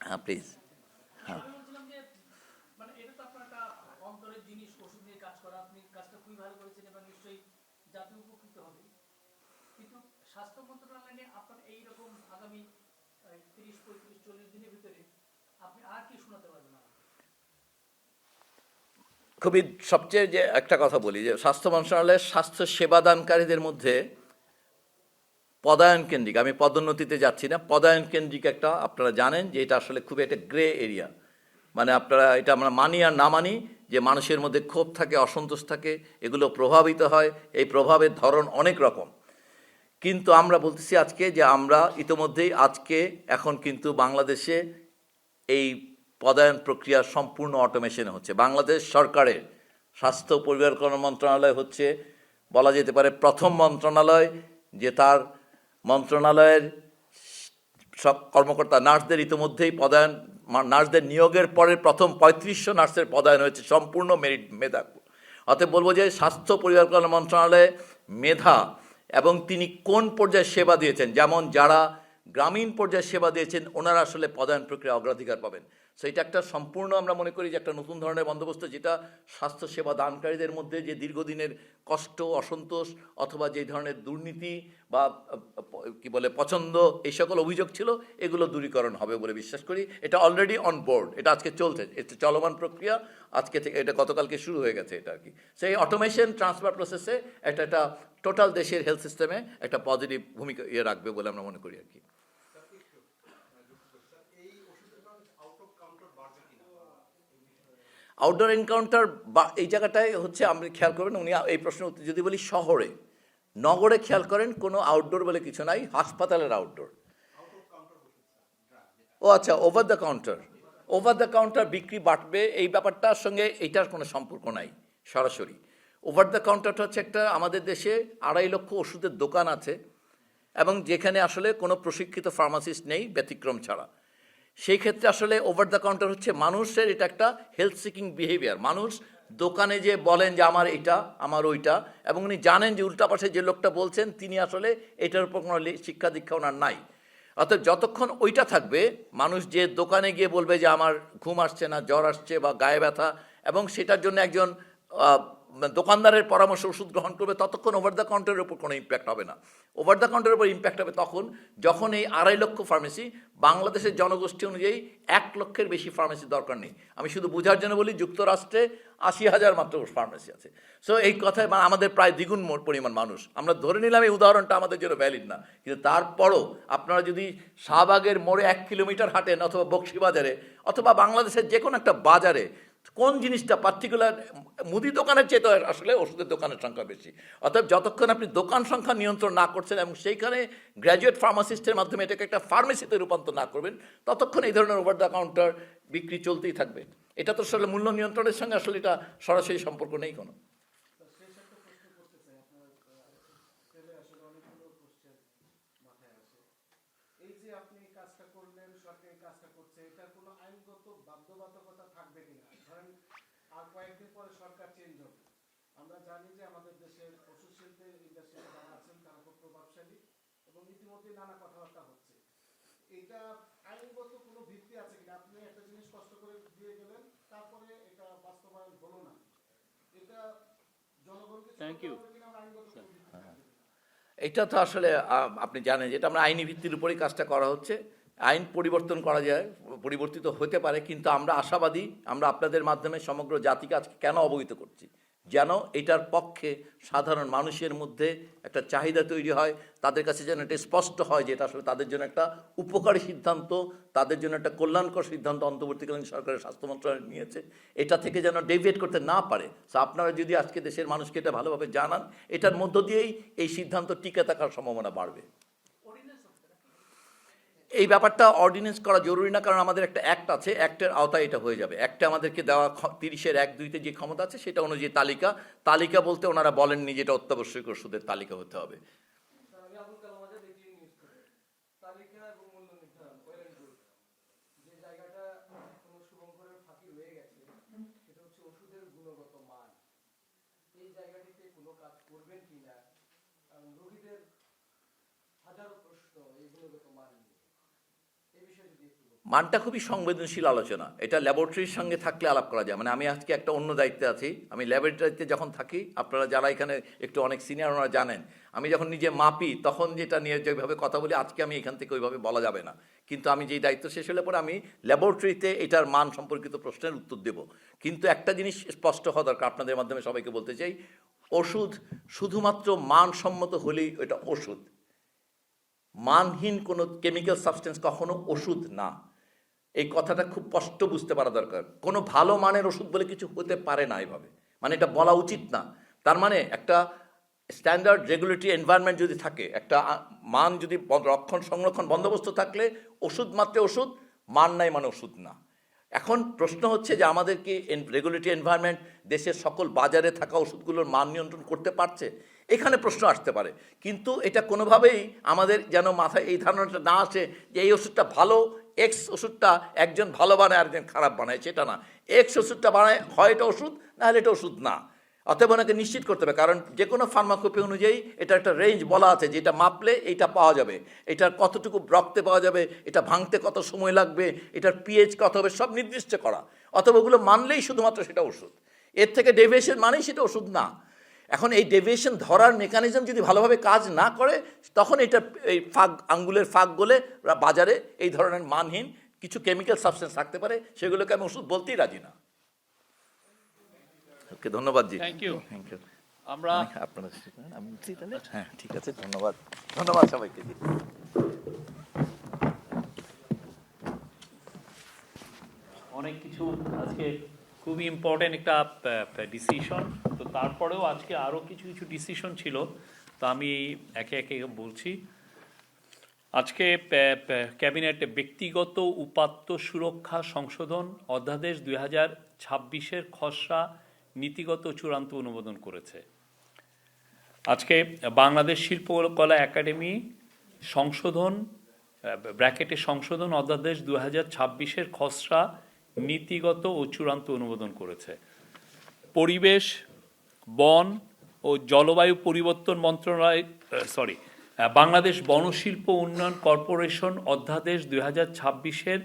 হ্যাঁ প্লিজ। আমি বলছিলাম যে মানে এটা তো আপনার একটা অন্তরের জিনিস, ওষুধ নিয়ে কাজ করা, আপনি কাজটা খুবই ভালো করেছেন এবং নিশ্চয়ই জাতি উপকৃত হবে। কিন্তু স্বাস্থ্য মন্ত্রণালয় নিয়ে আপনার এইরকম আগামী 30, 35, 40 দিনের ভিতরে আপনি আর কি শোনাতে পারবেন? খুবই সবচেয়ে যে একটা কথা বলি যে স্বাস্থ্য মন্ত্রণালয়ের স্বাস্থ্য সেবাদানকারীদের মধ্যে পদায়ন কেন্দ্রিক, আমি পদোন্নতিতে যাচ্ছি না, পদায়ন কেন্দ্রিক একটা, আপনারা জানেন যে এটা আসলে খুবই একটা গ্রে এরিয়া। মানে আপনারা এটা আমরা মানি আর না মানি যে মানুষের মধ্যে ক্ষোভ থাকে, অসন্তোষ থাকে, এগুলো প্রভাবিত হয়, এই প্রভাবের ধরন অনেক রকম। কিন্তু আমরা বলতেছি আজকে যে আমরা ইতোমধ্যেই আজকে এখন কিন্তু বাংলাদেশে এই পদায়ন প্রক্রিয়া সম্পূর্ণ অটোমেশন হচ্ছে। বাংলাদেশ সরকারের স্বাস্থ্য পরিবার কল্যাণ মন্ত্রণালয় হচ্ছে বলা যেতে পারে প্রথম মন্ত্রণালয় যে তার মন্ত্রণালয়ের সব কর্মকর্তা নার্সদের ইতিমধ্যেই পদায়ন, নার্সদের নিয়োগের পরে প্রথম 3500 নার্সের পদায়ন হয়েছে সম্পূর্ণ মেরিট মেধা। অতএব বলবো যে স্বাস্থ্য পরিবার কল্যাণ মন্ত্রণালয়ে মেধা এবং তিনি কোন পর্যায়ে সেবা দিয়েছেন, যেমন যারা গ্রামীণ পর্যায়ে সেবা দিয়েছেন ওনারা আসলে পদায়ন প্রক্রিয়া অগ্রাধিকার পাবেন। সো এটা একটা সম্পূর্ণ আমরা মনে করি যে একটা নতুন ধরনের বন্দোবস্ত, যেটা স্বাস্থ্য সেবা দানকারীদের মধ্যে যে দীর্ঘদিনের কষ্ট, অসন্তোষ অথবা যে ধরনের দুর্নীতি বা কি বলে পছন্দ, এই সকল অভিযোগ ছিল, এগুলো দূরীকরণ হবে বলে বিশ্বাস করি। এটা অলরেডি অন বোর্ড, এটা আজকে চলছে, এটা চলমান প্রক্রিয়া, আজকে থেকে এটা গতকালকে শুরু হয়ে গেছে এটা আর কি। সেই অটোমেশন ট্রান্সফার প্রসেসে একটা টোটাল দেশের হেলথ সিস্টেমে একটা পজিটিভ ভূমিকা রাখবে বলে আমরা মনে করি আর কি। আউটডোর এনকাউন্টার বা এই জায়গাটায় হচ্ছে আপনি খেয়াল করবেন, উনি এই প্রশ্নের উত্তর যদি বলি শহরে, নগরে খেয়াল করেন কোনো আউটডোর বলে কিছু নাই, হাসপাতালের আউটডোর। ও আচ্ছা, ওভার দ্য কাউন্টার বিক্রি বাড়বে, এই ব্যাপারটার সঙ্গে এইটার কোনো সম্পর্ক নাই সরাসরি। ওভার দ্য কাউন্টারটা হচ্ছে একটা, আমাদের দেশে 2.5 লক্ষ ওষুধের দোকান আছে এবং যেখানে আসলে কোনো প্রশিক্ষিত ফার্মাসিস্ট নেই ব্যতিক্রম ছাড়া। সেই ক্ষেত্রে আসলে ওভার দ্য কাউন্টার হচ্ছে মানুষের এটা একটা হেলথ সিকিং বিহেভিয়ার। মানুষ দোকানে যে বলেন যে আমার এটা, আমার ওইটা, এবং উনি জানেন যে উল্টা পাশে যে লোকটা বলছেন তিনি আসলে এটার উপর কোনো শিক্ষা দীক্ষা ওনার নাই। অর্থাৎ যতক্ষণ ওইটা থাকবে, মানুষ যে দোকানে গিয়ে বলবে যে আমার ঘুম আসছে না, জ্বর আসছে বা গায়ে ব্যথা, এবং সেটার জন্য একজন দোকানদারের পরামর্শ ওষুধ গ্রহণ করবে, ততক্ষণ ওভার দ্য কাউন্টারের উপর কোনো ইম্প্যাক্ট হবে না। ওভার দ্য কাউন্টারের উপর ইম্প্যাক্ট হবে তখন যখন এই 2.5 লক্ষ ফার্মেসি, বাংলাদেশের জনগোষ্ঠী অনুযায়ী 1 লক্ষের বেশি ফার্মেসি দরকার নেই। আমি শুধু বোঝার জন্য বলি, যুক্তরাষ্ট্রে 80,000 মাত্র ফার্মেসি আছে। সো এই কথায় আমাদের প্রায় দ্বিগুণ পরিমাণ মানুষ, আমরা ধরে নিলাম এই উদাহরণটা আমাদের জন্য ভ্যালিড না, কিন্তু তারপরও আপনারা যদি শাহবাগের মোড়ে 1 কিলোমিটার হাঁটেন অথবা বক্সিবাজারে অথবা বাংলাদেশের যে কোনো একটা বাজারে, কোন জিনিসটা পার্টিকুলার মুদি দোকানের চেয়ে তো আসলে ওষুধের দোকানের সংখ্যা বেশি। অতএব যতক্ষণ আপনি দোকান সংখ্যা নিয়ন্ত্রণ না করছেন এবং সেইখানে গ্র্যাজুয়েট ফার্মাসিস্টের মাধ্যমে এটাকে একটা ফার্মেসিতে রূপান্তর না করবেন, ততক্ষণ এই ধরনের ওভার দ্য কাউন্টার বিক্রি চলতেই থাকবে। এটা তো আসলে মূল্য নিয়ন্ত্রণের সঙ্গে আসলে এটা সরাসরি সম্পর্ক নেই কোনো। এই যে আপনি কাজটা করলেন, সরকারি কাজটা করছে, এটা কোনো আইনগত বাধ্যবাধকতা থাকবে কিনা? ধরেন আর কয়েকদিন পরে সরকার চেঞ্জ হবে, আমরা জানি যে আমাদের দেশের ওষুধ শিল্পের ইন্ডাস্ট্রিতে যারা আছেন তারা খুব প্রভাবশালী এবং ইতিমধ্যে নানা কথাবার্তা হচ্ছে। এটা আইনগত কোনো ভিত্তি আছে কিনা? আপনি একটা জিনিস কষ্ট করে দিয়ে গেলেন, তারপরে এটা বাস্তবায়ন হলো না, এটা জনগণকে থ্যাংক ইউ। কিনা আইনগত কোনো ভিত্তি থাকবে কিনা? এটা তো আসলে আপনি জানেন যেটা আমরা আইনি ভিত্তির উপরেই কাজটা করা হচ্ছে। আইন পরিবর্তন করা যায়, পরিবর্তিত হতে পারে, কিন্তু আমরা আশাবাদী, আমরা আপনাদের মাধ্যমে সমগ্র জাতিকে আজকে কেন অবহিত করছি, যেন এটার পক্ষে সাধারণ মানুষের মধ্যে একটা চাহিদা তৈরি হয়, তাদের কাছে যেন এটা স্পষ্ট হয় যে এটা আসলে তাদের জন্য একটা উপকারী সিদ্ধান্ত, তাদের জন্য একটা কল্যাণকর সিদ্ধান্ত অন্তর্বর্তীকালীন সরকারের স্বাস্থ্য মন্ত্রণালয় নিয়েছে, এটা থেকে যেন ডেভিয়েট করতে না পারে। সো আপনারা যদি আজকে দেশের মানুষকে এটা ভালোভাবে জানান, এটার মধ্য দিয়েই এই সিদ্ধান্ত টিকে থাকার সম্ভাবনা বাড়বে। এই ব্যাপারটা অর্ডিন্যান্স করা জরুরি না, কারণ আমাদের একটা অ্যাক্ট আছে, অ্যাক্টের আওতায় এটা হয়ে যাবে। অ্যাক্টে আমাদেরকে দেওয়া 30(1)(2)তে যে ক্ষমতা আছে সেটা অনুযায়ী তালিকা বলতে ওনারা বলেননি যেটা অত্যাবশ্যক ওষুধের তালিকা হতে হবে। আমি আবুল কালাম আজাদ এটি নিউজ করি তালিকা এবং মূল্য নির্ধারণ ওয়েল এন্ড গুড যে জায়গাটা কোনো শুভঙ্করের ফাঁকি রয়ে গেছে সেটা হচ্ছে ওষুধের গুণগত মান। এই জায়গাটিতে কোনো কাজ করবেন কিনা, কারণ রোগীদের হাজারো প্রশ্ন এই গুণগত মান নিয়ে, এই বিষয়ে যদি একটু মানটা খুবই সংবেদনশীল আলোচনা, এটা ল্যাবরেটরির সঙ্গে থাকলে আলাপ করা যায়। মানে আমি আজকে একটা অন্য দায়িত্বে আছি, আমি ল্যাবরেটরিতে যখন থাকি, আপনারা যারা এখানে একটু অনেক সিনিয়র ওনারা জানেন, আমি যখন নিজে মাপি তখন যেটা নিয়ে যেভাবে কথা বলি, আজকে আমি এখান থেকে ওইভাবে বলা যাবে না। কিন্তু আমি যেই দায়িত্ব শেষ হলে পরে আমি ল্যাবরেটরিতে এটার মান সম্পর্কিত প্রশ্নের উত্তর দেব। কিন্তু একটা জিনিস স্পষ্ট হওয়া দরকার, আপনাদের মাধ্যমে সবাইকে বলতে চাই, ওষুধ শুধুমাত্র মানসম্মত হলেই এটা ওষুধ। মানহীন কোনো কেমিক্যাল সাবস্টেন্স কখনো ওষুধ না, এই কথাটা খুব স্পষ্ট বুঝতে পারা দরকার। কোনো ভালো মানের ওষুধ বলে কিছু হতে পারে না এভাবে, মানে এটা বলা উচিত না। তার মানে একটা স্ট্যান্ডার্ড রেগুলেটরি এনভায়রনমেন্ট যদি থাকে, একটা মান যদি রক্ষণ সংরক্ষণ বন্দোবস্ত থাকলে ওষুধ মাত্র ওষুধ, মান নাই মানে ওষুধ না। এখন প্রশ্ন হচ্ছে যে আমাদের কি রেগুলেটরি এনভায়রনমেন্ট দেশের সকল বাজারে থাকা ওষুধগুলোর মান নিয়ন্ত্রণ করতে পারছে, এখানে প্রশ্ন আসতে পারে। কিন্তু এটা কোনোভাবেই আমাদের যেন মাথায় এই ধারণাটা না আসে যে এই ওষুধটা ভালো, এক্স ওষুধটা একজন ভালো বানায় আর একজন খারাপ বানায়, সেটা না। এক্স ওষুধটা বানায় হয় এটা ওষুধ, না হলে এটা ওষুধ না। অতএব ওনাকে নিশ্চিত করতে হবে, কারণ যে কোনো ফার্মাকোপি অনুযায়ী এটা একটা রেঞ্জ বলা আছে, যেটা মাপলে এইটা পাওয়া যাবে, এটার কতটুকু রক্তে পাওয়া যাবে, এটা ভাঙতে কত সময় লাগবে, এটার পিএইচ কত হবে, সব নির্দিষ্ট করা। অথবা ওগুলো মানলেই শুধুমাত্র সেটা ওষুধ, এর থেকে ডেভিয়েশন মানেই সেটা ওষুধ না। এখন এই ডেভিয়েশন ধরার মেকানিজম যদি ভালোভাবে কাজ না করে, তখন এটা এই আঙ্গুলের ফাঁক গলে বাজারে এই ধরনের মানহীন কিছু কেমিক্যাল সাবস্টেন্স থাকতে পারে, সেগুলোকে আমি ওষুধ বলতেই রাজি না। ওকে, ধন্যবাদ জি। Thank you. Thank you. আমরা আপনারা আমি বলছি তাহলে, হ্যাঁ ঠিক আছে, ধন্যবাদ, ধন্যবাদ সবাইকে জি। অনেক কিছু আজকে খুবই ইম্পর্টেন্ট একটা ডিসিশন, তো তারপরেও আজকে আরও কিছু কিছু ডিসিশন ছিল, তো আমি একে একে বলছি। আজকে ক্যাবিনেট ব্যক্তিগত উপাত্ত সুরক্ষা সংশোধন অধ্যাদেশ 2026-এর খসড়া নীতিগত চূড়ান্ত অনুমোদন করেছে। আজকে বাংলাদেশ শিল্পকলা একাডেমি সংশোধন ব্র্যাকেটে সংশোধন অধ্যাদেশ 2026-এর খসড়া নীতিগত ও চূড়ান্ত অনুমোদন করেছে। পরিবেশ, বন ও জলবায়ু পরিবর্তন মন্ত্রণালয় বাংলাদেশ বনশিল্প উন্নয়ন কর্পোরেশন অধ্যাদেশ 2026-এর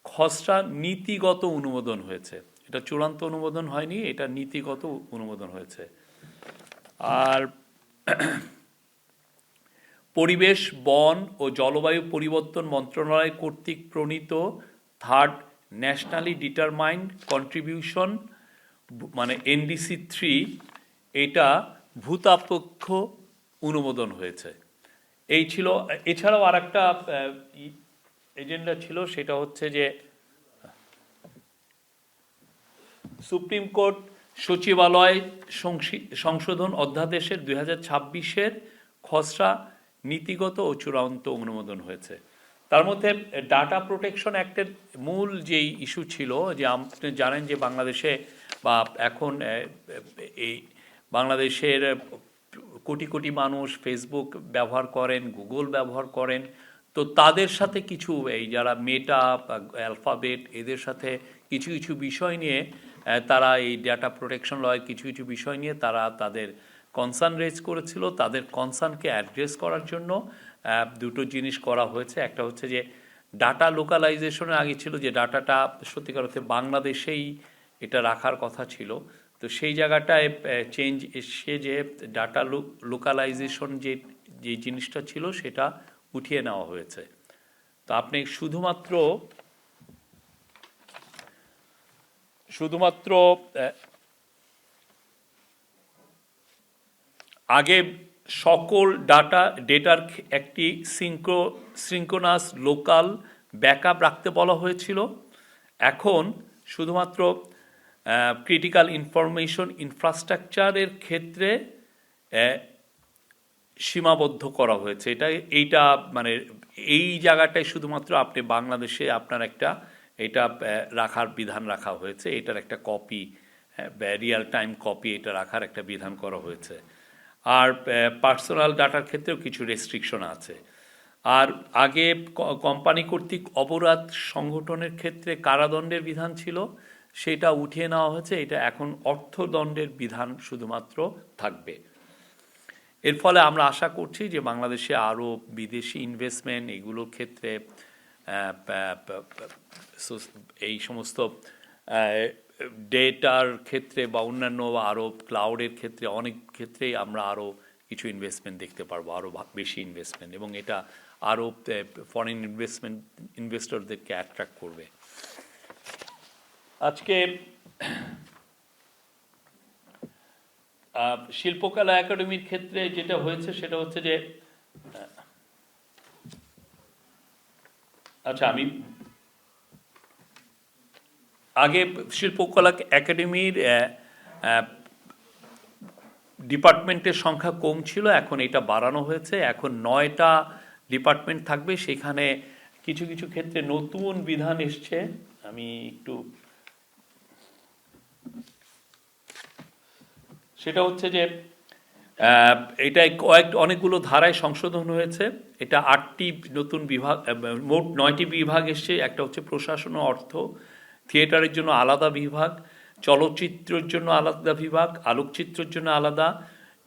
খসড়া নীতিগত অনুমোদন হয়েছে। এটা চূড়ান্ত অনুমোদন হয়নি, এটা নীতিগত অনুমোদন হয়েছে। আর পরিবেশ, বন ও জলবায়ু পরিবর্তন মন্ত্রণালয় কর্তৃক প্রণীত থার্ড ন্যাশনালি ডিটারমাইন্ড কন্ট্রিবিউশন মানে NDC 3, এটা ভূতাপেক্ষ অনুমোদন হয়েছে। এই ছিল। এছাড়াও আর একটা এজেন্ডা ছিল, সেটা হচ্ছে যে সুপ্রিম কোর্ট সচিবালয় সংশোধন অধ্যাদেশের 2026-এর খসড়া নীতিগত ও চূড়ান্ত অনুমোদন হয়েছে। তার মধ্যে ডাটা প্রোটেকশন অ্যাক্টের মূল যেই ইস্যু ছিল, যে আপনি জানেন যে বাংলাদেশে বা এখন এই বাংলাদেশের কোটি কোটি মানুষ ফেসবুক ব্যবহার করেন, গুগল ব্যবহার করেন, তো তাদের সাথে কিছু এই যারা মেটা, অ্যালফাবেট, এদের সাথে কিছু কিছু বিষয় নিয়ে তারা এই ডাটা প্রোটেকশন লয়ের কিছু কিছু বিষয় নিয়ে তারা তাদের কনসার্ন রেজ করেছিল। তাদের কনসার্নকে অ্যাড্রেস করার জন্য দুটো জিনিস করা হয়েছে। একটা হচ্ছে যে ডাটা লোকালাইজেশনের আগে ছিল যে ডাটাটা সত্যিকার অর্থে বাংলাদেশেই এটা রাখার কথা ছিল, তো সেই জায়গাটায় চেঞ্জ এসে যে ডাটা লোকালাইজেশন যে জিনিসটা ছিল সেটা উঠিয়ে নেওয়া হয়েছে। তো আপনি শুধুমাত্র আগে সকল ডেটার একটি সিঙ্ক্রোনাস লোকাল ব্যাকআপ রাখতে বলা হয়েছিল। এখন শুধুমাত্র ক্রিটিক্যাল ইনফরমেশন ইনফ্রাস্ট্রাকচারের ক্ষেত্রে সীমাবদ্ধ করা হয়েছে। এইটা মানে এই জায়গাটায় শুধুমাত্র আপনি বাংলাদেশে আপনার এটা রাখার বিধান রাখা হয়েছে, এটার একটা কপি, রিয়েল টাইম কপি এটা রাখার একটা বিধান করা হয়েছে। আর পার্সোনাল ডাটার ক্ষেত্রেও কিছু রেস্ট্রিকশন আছে। আর আগে কোম্পানি কর্তৃক অপরাধ সংগঠনের ক্ষেত্রে কারাদণ্ডের বিধান ছিল, সেটা উঠিয়ে নেওয়া হয়েছে। এটা এখন অর্থদণ্ডের বিধান শুধুমাত্র থাকবে। এর ফলে আমরা আশা করছি যে বাংলাদেশে আরও বিদেশি ইনভেস্টমেন্ট এগুলোর ক্ষেত্রে এই সমস্ত ডেটার ক্ষেত্রে বা অন্যান্য আরও ক্লাউডের ক্ষেত্রে অনেক ক্ষেত্রেই আমরা আরও কিছু ইনভেস্টমেন্ট দেখতে পারবো, আরও বেশি ইনভেস্টমেন্ট, এবং এটা আরও ফরেন ইনভেস্টরদেরকে অ্যাট্রাক্ট করবে। আজকে শিল্পকলা একাডেমির ক্ষেত্রে যেটা হয়েছে সেটা হচ্ছে যে আচ্ছা, আমি আগে শিল্পকলা একাডেমির ডিপার্টমেন্টের সংখ্যা কম ছিল, এখন এটা বাড়ানো হয়েছে। এখন 9টা ডিপার্টমেন্ট থাকবে। সেখানে কিছু কিছু ক্ষেত্রে নতুন বিধান এসছে। আমি একটু সেটা হচ্ছে যে এটাই অনেকগুলো ধারায় সংশোধন হয়েছে। এটা 8টি নতুন বিভাগ, মোট 9টি বিভাগ এসছে। একটা হচ্ছে প্রশাসন ও অর্থ, থিয়েটারের জন্য আলাদা বিভাগ, চলচ্চিত্রের জন্য আলাদা বিভাগ, আলোকচিত্রের জন্য আলাদা,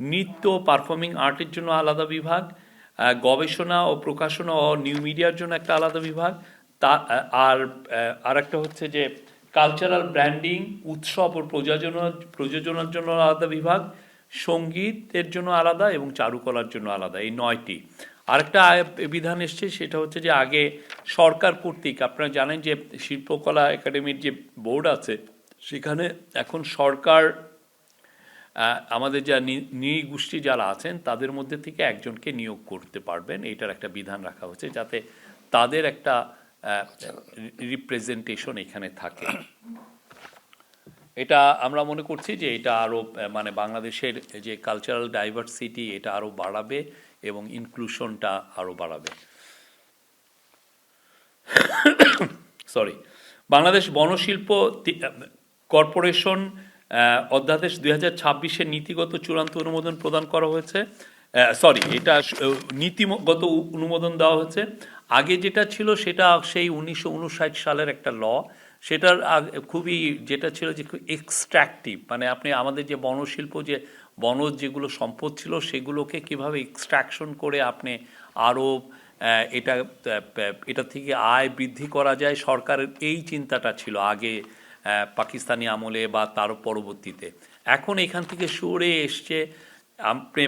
নৃত্য পারফর্মিং আর্টের জন্য আলাদা বিভাগ, গবেষণা ও প্রকাশনা ও নিউ মিডিয়ার জন্য একটা আলাদা বিভাগ, আর একটা হচ্ছে যে কালচারাল ব্র্যান্ডিং, উৎসব ও প্রযোজনার জন্য আলাদা বিভাগ, সঙ্গীতের জন্য আলাদা এবং চারুকলার জন্য আলাদা। এই 9টি। আরেকটা বিধান এসছে, সেটা হচ্ছে যে আগে সরকার কর্তৃক, আপনারা জানেন যে শিল্পকলা একাডেমির যে বোর্ড আছে সেখানে এখন সরকার আমাদের যা নৃগোষ্ঠী যারা আছেন তাদের মধ্যে থেকে একজনকে নিয়োগ করতে পারবেন। এইটার একটা বিধান রাখা হচ্ছে যাতে তাদের একটা রিপ্রেজেন্টেশন এখানে থাকে। এটা আমরা মনে করছি যে এটা আরও মানে বাংলাদেশের যে কালচারাল ডাইভার্সিটি এটা আরও বাড়াবে এবং ইনক্লুশনটা আরও বাড়াবে। বাংলাদেশ বনশিল্প কর্পোরেশন অধ্যাদেশ 2026-এর নীতিগত চূড়ান্ত অনুমোদন প্রদান করা হয়েছে। এটা নীতিগত অনুমোদন দেওয়া হয়েছে। আগে যেটা ছিল সেটা সেই 1959 সালের একটা ল, সেটার খুবই যেটা ছিল যে খুব এক্সট্র্যাকটিভ, মানে আপনি আমাদের যে বনশিল্প যে বনজ যেগুলো সম্পদ ছিল সেগুলোকে কিভাবে এক্সট্রাকশন করে আপনি আরও এটা থেকে আয় বৃদ্ধি করা যায়, সরকারের এই চিন্তাটা ছিল আগে পাকিস্তানি আমলে বা তারও পরবর্তীতে। এখন এখান থেকে সরে এসছে, আপনি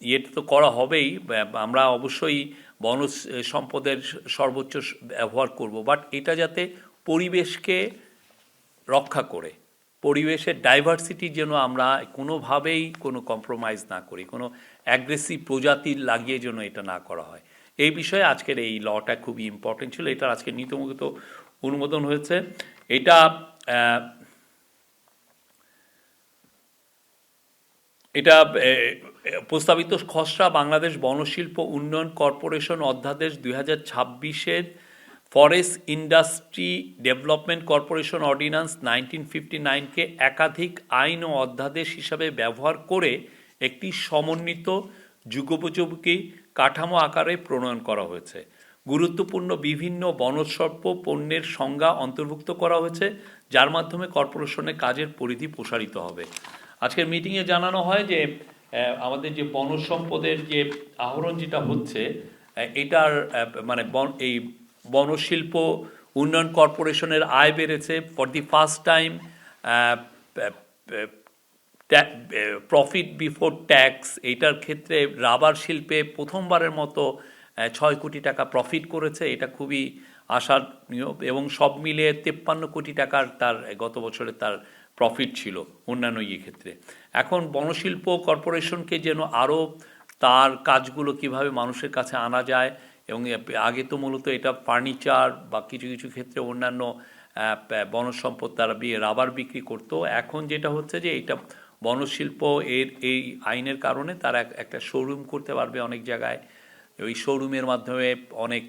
এটা তো করা হবেই, আমরা অবশ্যই বনজ সম্পদের সর্বোচ্চ ব্যবহার করব, বাট এটা যাতে পরিবেশকে রক্ষা করে, পরিবেশের ডাইভার্সিটির জন্য আমরা কোনোভাবেই কোনো কম্প্রোমাইজ না করি, কোনো অ্যাগ্রেসিভ প্রজাতির লাগিয়ে যেন এটা না করা হয়। এই বিষয়ে আজকের এই লটা খুবই ইম্পর্টেন্ট ছিল। এটা আজকে নীতিগত অনুমোদন হয়েছে। এটা প্রস্তাবিত খসড়া বাংলাদেশ বনশিল্প উন্নয়ন কর্পোরেশন অধ্যাদেশ 2026-এর forest industry development corporation ordinance 1959-কে একাধিক আইন ও অধ্যাদেশ হিসাবে ব্যবহার করে একটি সমন্বিত যুগোপযোগী কাঠামো আকারে প্রণয়ন করা হয়েছে। গুরুত্বপূর্ণ বিভিন্ন বনজসম্প পণ্যের সংজ্ঞা অন্তর্ভুক্ত করা হয়েছে, যার মাধ্যমে কর্পোরেশনের কাজের পরিধি প্রসারিত হবে। আজকের মিটিংয়ে জানানো হয় যে আমাদের যে বনজ সম্পদের যে আহরণ যেটা হচ্ছে এটার মানে এই বনশিল্প উন্নয়ন কর্পোরেশনের আয় বেড়েছে। For the first time profit before tax, এইটার ক্ষেত্রে রাবার শিল্পে প্রথমবারের মতো 6 কোটি টাকা প্রফিট করেছে, এটা খুবই আশানীয়। এবং সব মিলিয়ে 53 কোটি টাকার তার গত বছরে তার প্রফিট ছিল অন্যান্য ক্ষেত্রে। এখন বনশিল্প কর্পোরেশনকে যেন আরও তার কাজগুলো কিভাবে মানুষের কাছে আনা যায়, এবং আগে তো মূলত এটা ফার্নিচার বা কিছু কিছু ক্ষেত্রে অন্যান্য বনসম্পদ তারা রাবার বিক্রি করতো। এখন যেটা হচ্ছে যে এটা বনশিল্প এই আইনের কারণে তারা একটা শোরুম করতে পারবে অনেক জায়গায়। ওই শোরুমের মাধ্যমে অনেক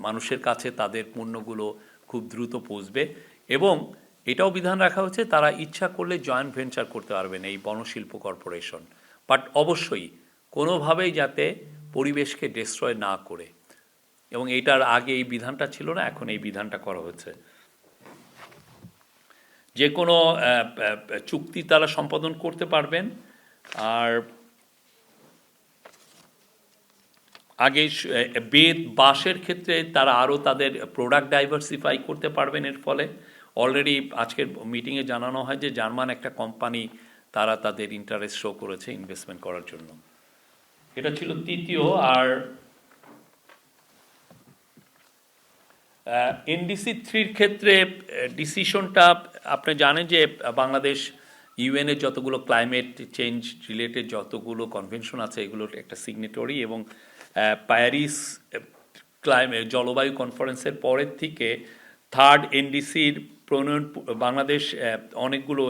মানুষের কাছে তাদের পণ্যগুলো খুব দ্রুত পৌঁছবে। এবং এটাও বিধান রাখা হচ্ছে তারা ইচ্ছা করলে জয়েন্ট ভেঞ্চার করতে পারবেন এই বনশিল্প কর্পোরেশন, বাট অবশ্যই কোনোভাবেই যাতে পরিবেশকে ডিস্ট্রয় না করে। এবং এটার আগে এই বিধানটা ছিল না, এখন এই বিধানটা করা হচ্ছে। যে কোনো চুক্তি তারা সম্পাদন করতে পারবেন। আর আগে বেত বাঁশের ক্ষেত্রে তারা আরও তাদের প্রোডাক্ট ডাইভার্সিফাই করতে পারবেন। এর ফলে অলরেডি আজকের মিটিংয়ে জানানো হয় যে জার্মান একটা কোম্পানি তারা তাদের ইন্টারেস্ট শো করেছে ইনভেস্টমেন্ট করার জন্য। এটা ছিল তৃতীয়। আর এনডিসি 3-র ক্ষেত্রে ডিসিশনটা আপনি জানেন যে বাংলাদেশ ইউএনের যতগুলো ক্লাইমেট চেঞ্জ রিলেটেড যতগুলো কনভেনশন আছে এগুলোর একটা সিগনেটরি, এবং প্যারিস জলবায়ু কনফারেন্সের পরের থেকে 3rd এনডিসির প্রণয়ন, বাংলাদেশ অনেকগুলো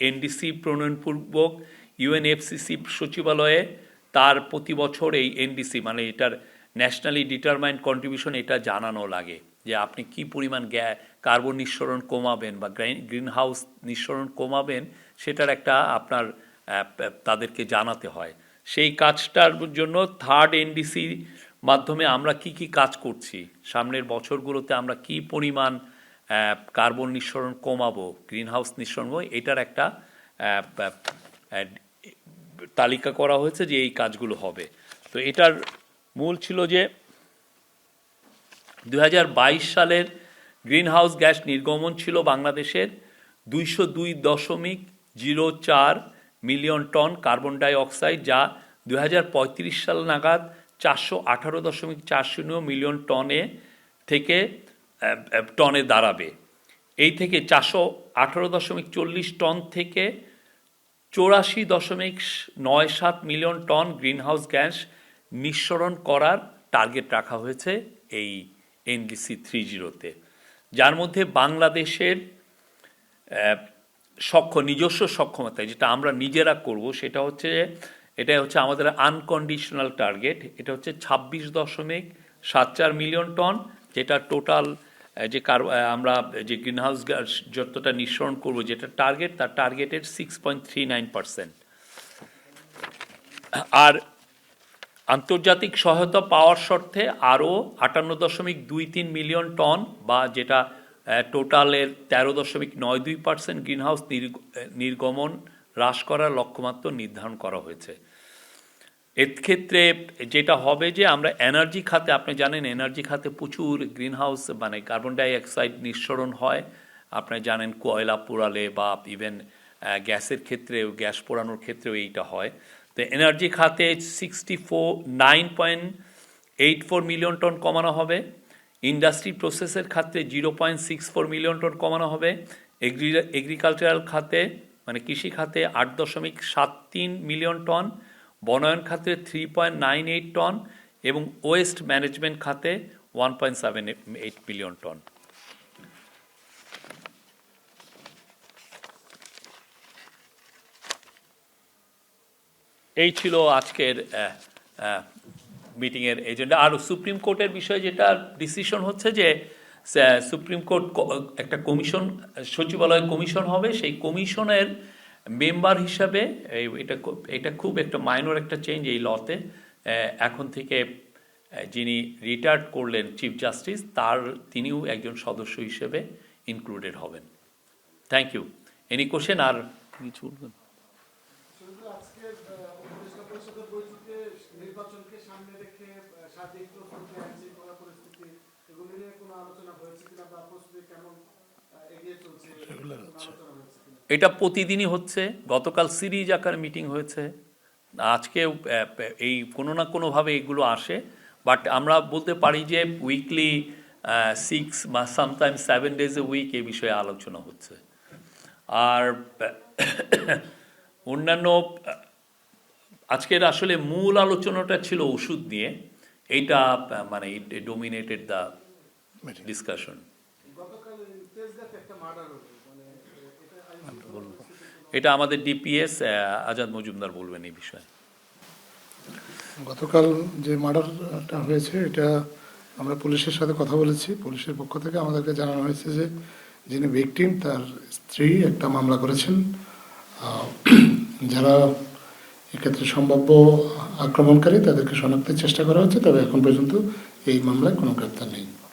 এনডিসি প্রণয়নপূর্বক ইউএনএফসিসি সচিবালয়ে তার প্রতি বছর এই এনডিসি মানে এটার ন্যাশনালি ডিটারমাইন্ড কন্ট্রিবিউশন এটা জানানো লাগে যে আপনি কি পরিমাণ কার্বন নিঃসরণ কমাবেন বা গ্রিন হাউস নিঃসরণ কমাবেন, সেটার একটা আপনার তাদেরকে জানাতে হয়। সেই কাজটার জন্য 3rd এনডিসি মাধ্যমে আমরা কি কি কাজ করছি, সামনের বছরগুলোতে আমরা কি পরিমাণ কার্বন নিঃসরণ কমাবো, গ্রিন হাউস নিঃসরণ কমাবো, এটার একটা তালিকা করা হয়েছে যে এই কাজগুলো হবে। তো এটার মূল ছিল যে 2022 সালের গ্রিন হাউস গ্যাস নির্গমন ছিল বাংলাদেশের 202.04 million ton carbon die oxide, যা 2035 সাল নাগাদ 418.40 মিলিয়ন টনে দাঁড়াবে। এই থেকে 418.40 টন থেকে 84.97 মিলিয়ন টন গ্রিনহাউস গ্যাস নিঃসরণ করার টার্গেট রাখা হয়েছে এই এনডিসি 3.0-তে, যার মধ্যে বাংলাদেশের নিজস্ব সক্ষমতা যেটা আমরা নিজেরা করব সেটা হচ্ছে আমাদের আনকন্ডিশনাল টার্গেট। এটা হচ্ছে 26.74 মিলিয়ন টন, যেটা টোটাল যে আমরা যে গ্রিনহাউস গ্যাস যতটা নিঃসরণ করব যেটা টার্গেট, তার টার্গেটের 6.39%। আর আন্তর্জাতিক সহায়তা পাওয়ার শর্তে আরও 58.23 মিলিয়ন টন বা যেটা টোটালের 13.92% গ্রিনহাউস নির্গমন হ্রাস করার লক্ষ্যমাত্রা নির্ধারণ করা হয়েছে। এর ক্ষেত্রে যেটা হবে যে আমরা এনার্জি খাতে, আপনি জানেন এনার্জি খাতে প্রচুর গ্রিনহাউস মানে কার্বন ডাই অক্সাইড নিঃসরণ হয়। আপনি জানেন কয়লা পোড়ালে বা ইভেন গ্যাসের ক্ষেত্রেও, গ্যাস পোড়ানোর ক্ষেত্রেও এইটা হয়। তো এনার্জি খাতে 9.84 মিলিয়ন টন কমানো হবে। ইন্ডাস্ট্রি প্রসেসের খাতে 0.64 মিলিয়ন টন কমানো হবে। এগ্রিকালচারাল খাতে মানে কৃষি খাতে 8.73 মিলিয়ন টন, বনায়ন খাতে 3.98 টন এবং ওয়েস্ট ম্যানেজমেন্ট খাতে 1.78 মিলিয়ন টন। এই ছিল আজকের মিটিংয়ের এজেন্ডা। আর সুপ্রিম কোর্টের বিষয়ে যেটা ডিসিশন হচ্ছে যে সুপ্রিম কোর্ট একটা কমিশন, সচিবালয় কমিশন হবে, সেই কমিশনের মেম্বার হিসাবে এটা খুব একটা মাইনর একটা চেঞ্জ এই লতে। এখন থেকে যিনি রিটায়ার্ড করলেন চিফ জাস্টিস, তিনিও একজন সদস্য হিসেবে ইনক্লুডেড হবেন। Thank you. Any question? আর কিছু বলবেন? নির্বাচনকে সামনে রেখে সার্বিক প্রস্তুতি, আইনশৃঙ্খলা করা পরিস্থিতি, এগুলো নিয়ে কোনো আলোচনা হয়েছে কিনা বা প্রস্তুতি কেমন এগিয়ে চলছে, আলোচনা হয়েছে কিনা? এটা প্রতিদিনই হচ্ছে, গতকাল সিরিজ আকার মিটিং হয়েছে, আজকে এই কোনো না কোনোভাবে এগুলো আসে, বাট আমরা বলতে পারি যে উইকলি 6 বা সামটাইমস 7 days a week এই বিষয়ে আলোচনা হচ্ছে। আর অন্যান্য আজকের আসলে মূল আলোচনাটা ছিল ওষুধ নিয়ে, এইটা মানে ইট ডোমিনেটেড দ্য ডিসকাশন। গতকাল তেজগাঁতে একটা মার্ডার হলো, মানে এটা এটা আমাদের ডিপিএস আজাদ মজুমদার বলবেন এই বিষয়ে। গতকাল যে মার্ডারটা হয়েছে এটা আমরা পুলিশের সাথে কথা বলেছি। পুলিশের পক্ষ থেকে আমাদেরকে জানানো হয়েছে যে যিনি ভিকটিম তার স্ত্রী একটা মামলা করেছেন। যারা এক্ষেত্রে সম্ভাব্য আক্রমণকারী তাদেরকে শনাক্তের চেষ্টা করা হচ্ছে, তবে এখন পর্যন্ত এই মামলায় কোনো গ্রেপ্তার নেই।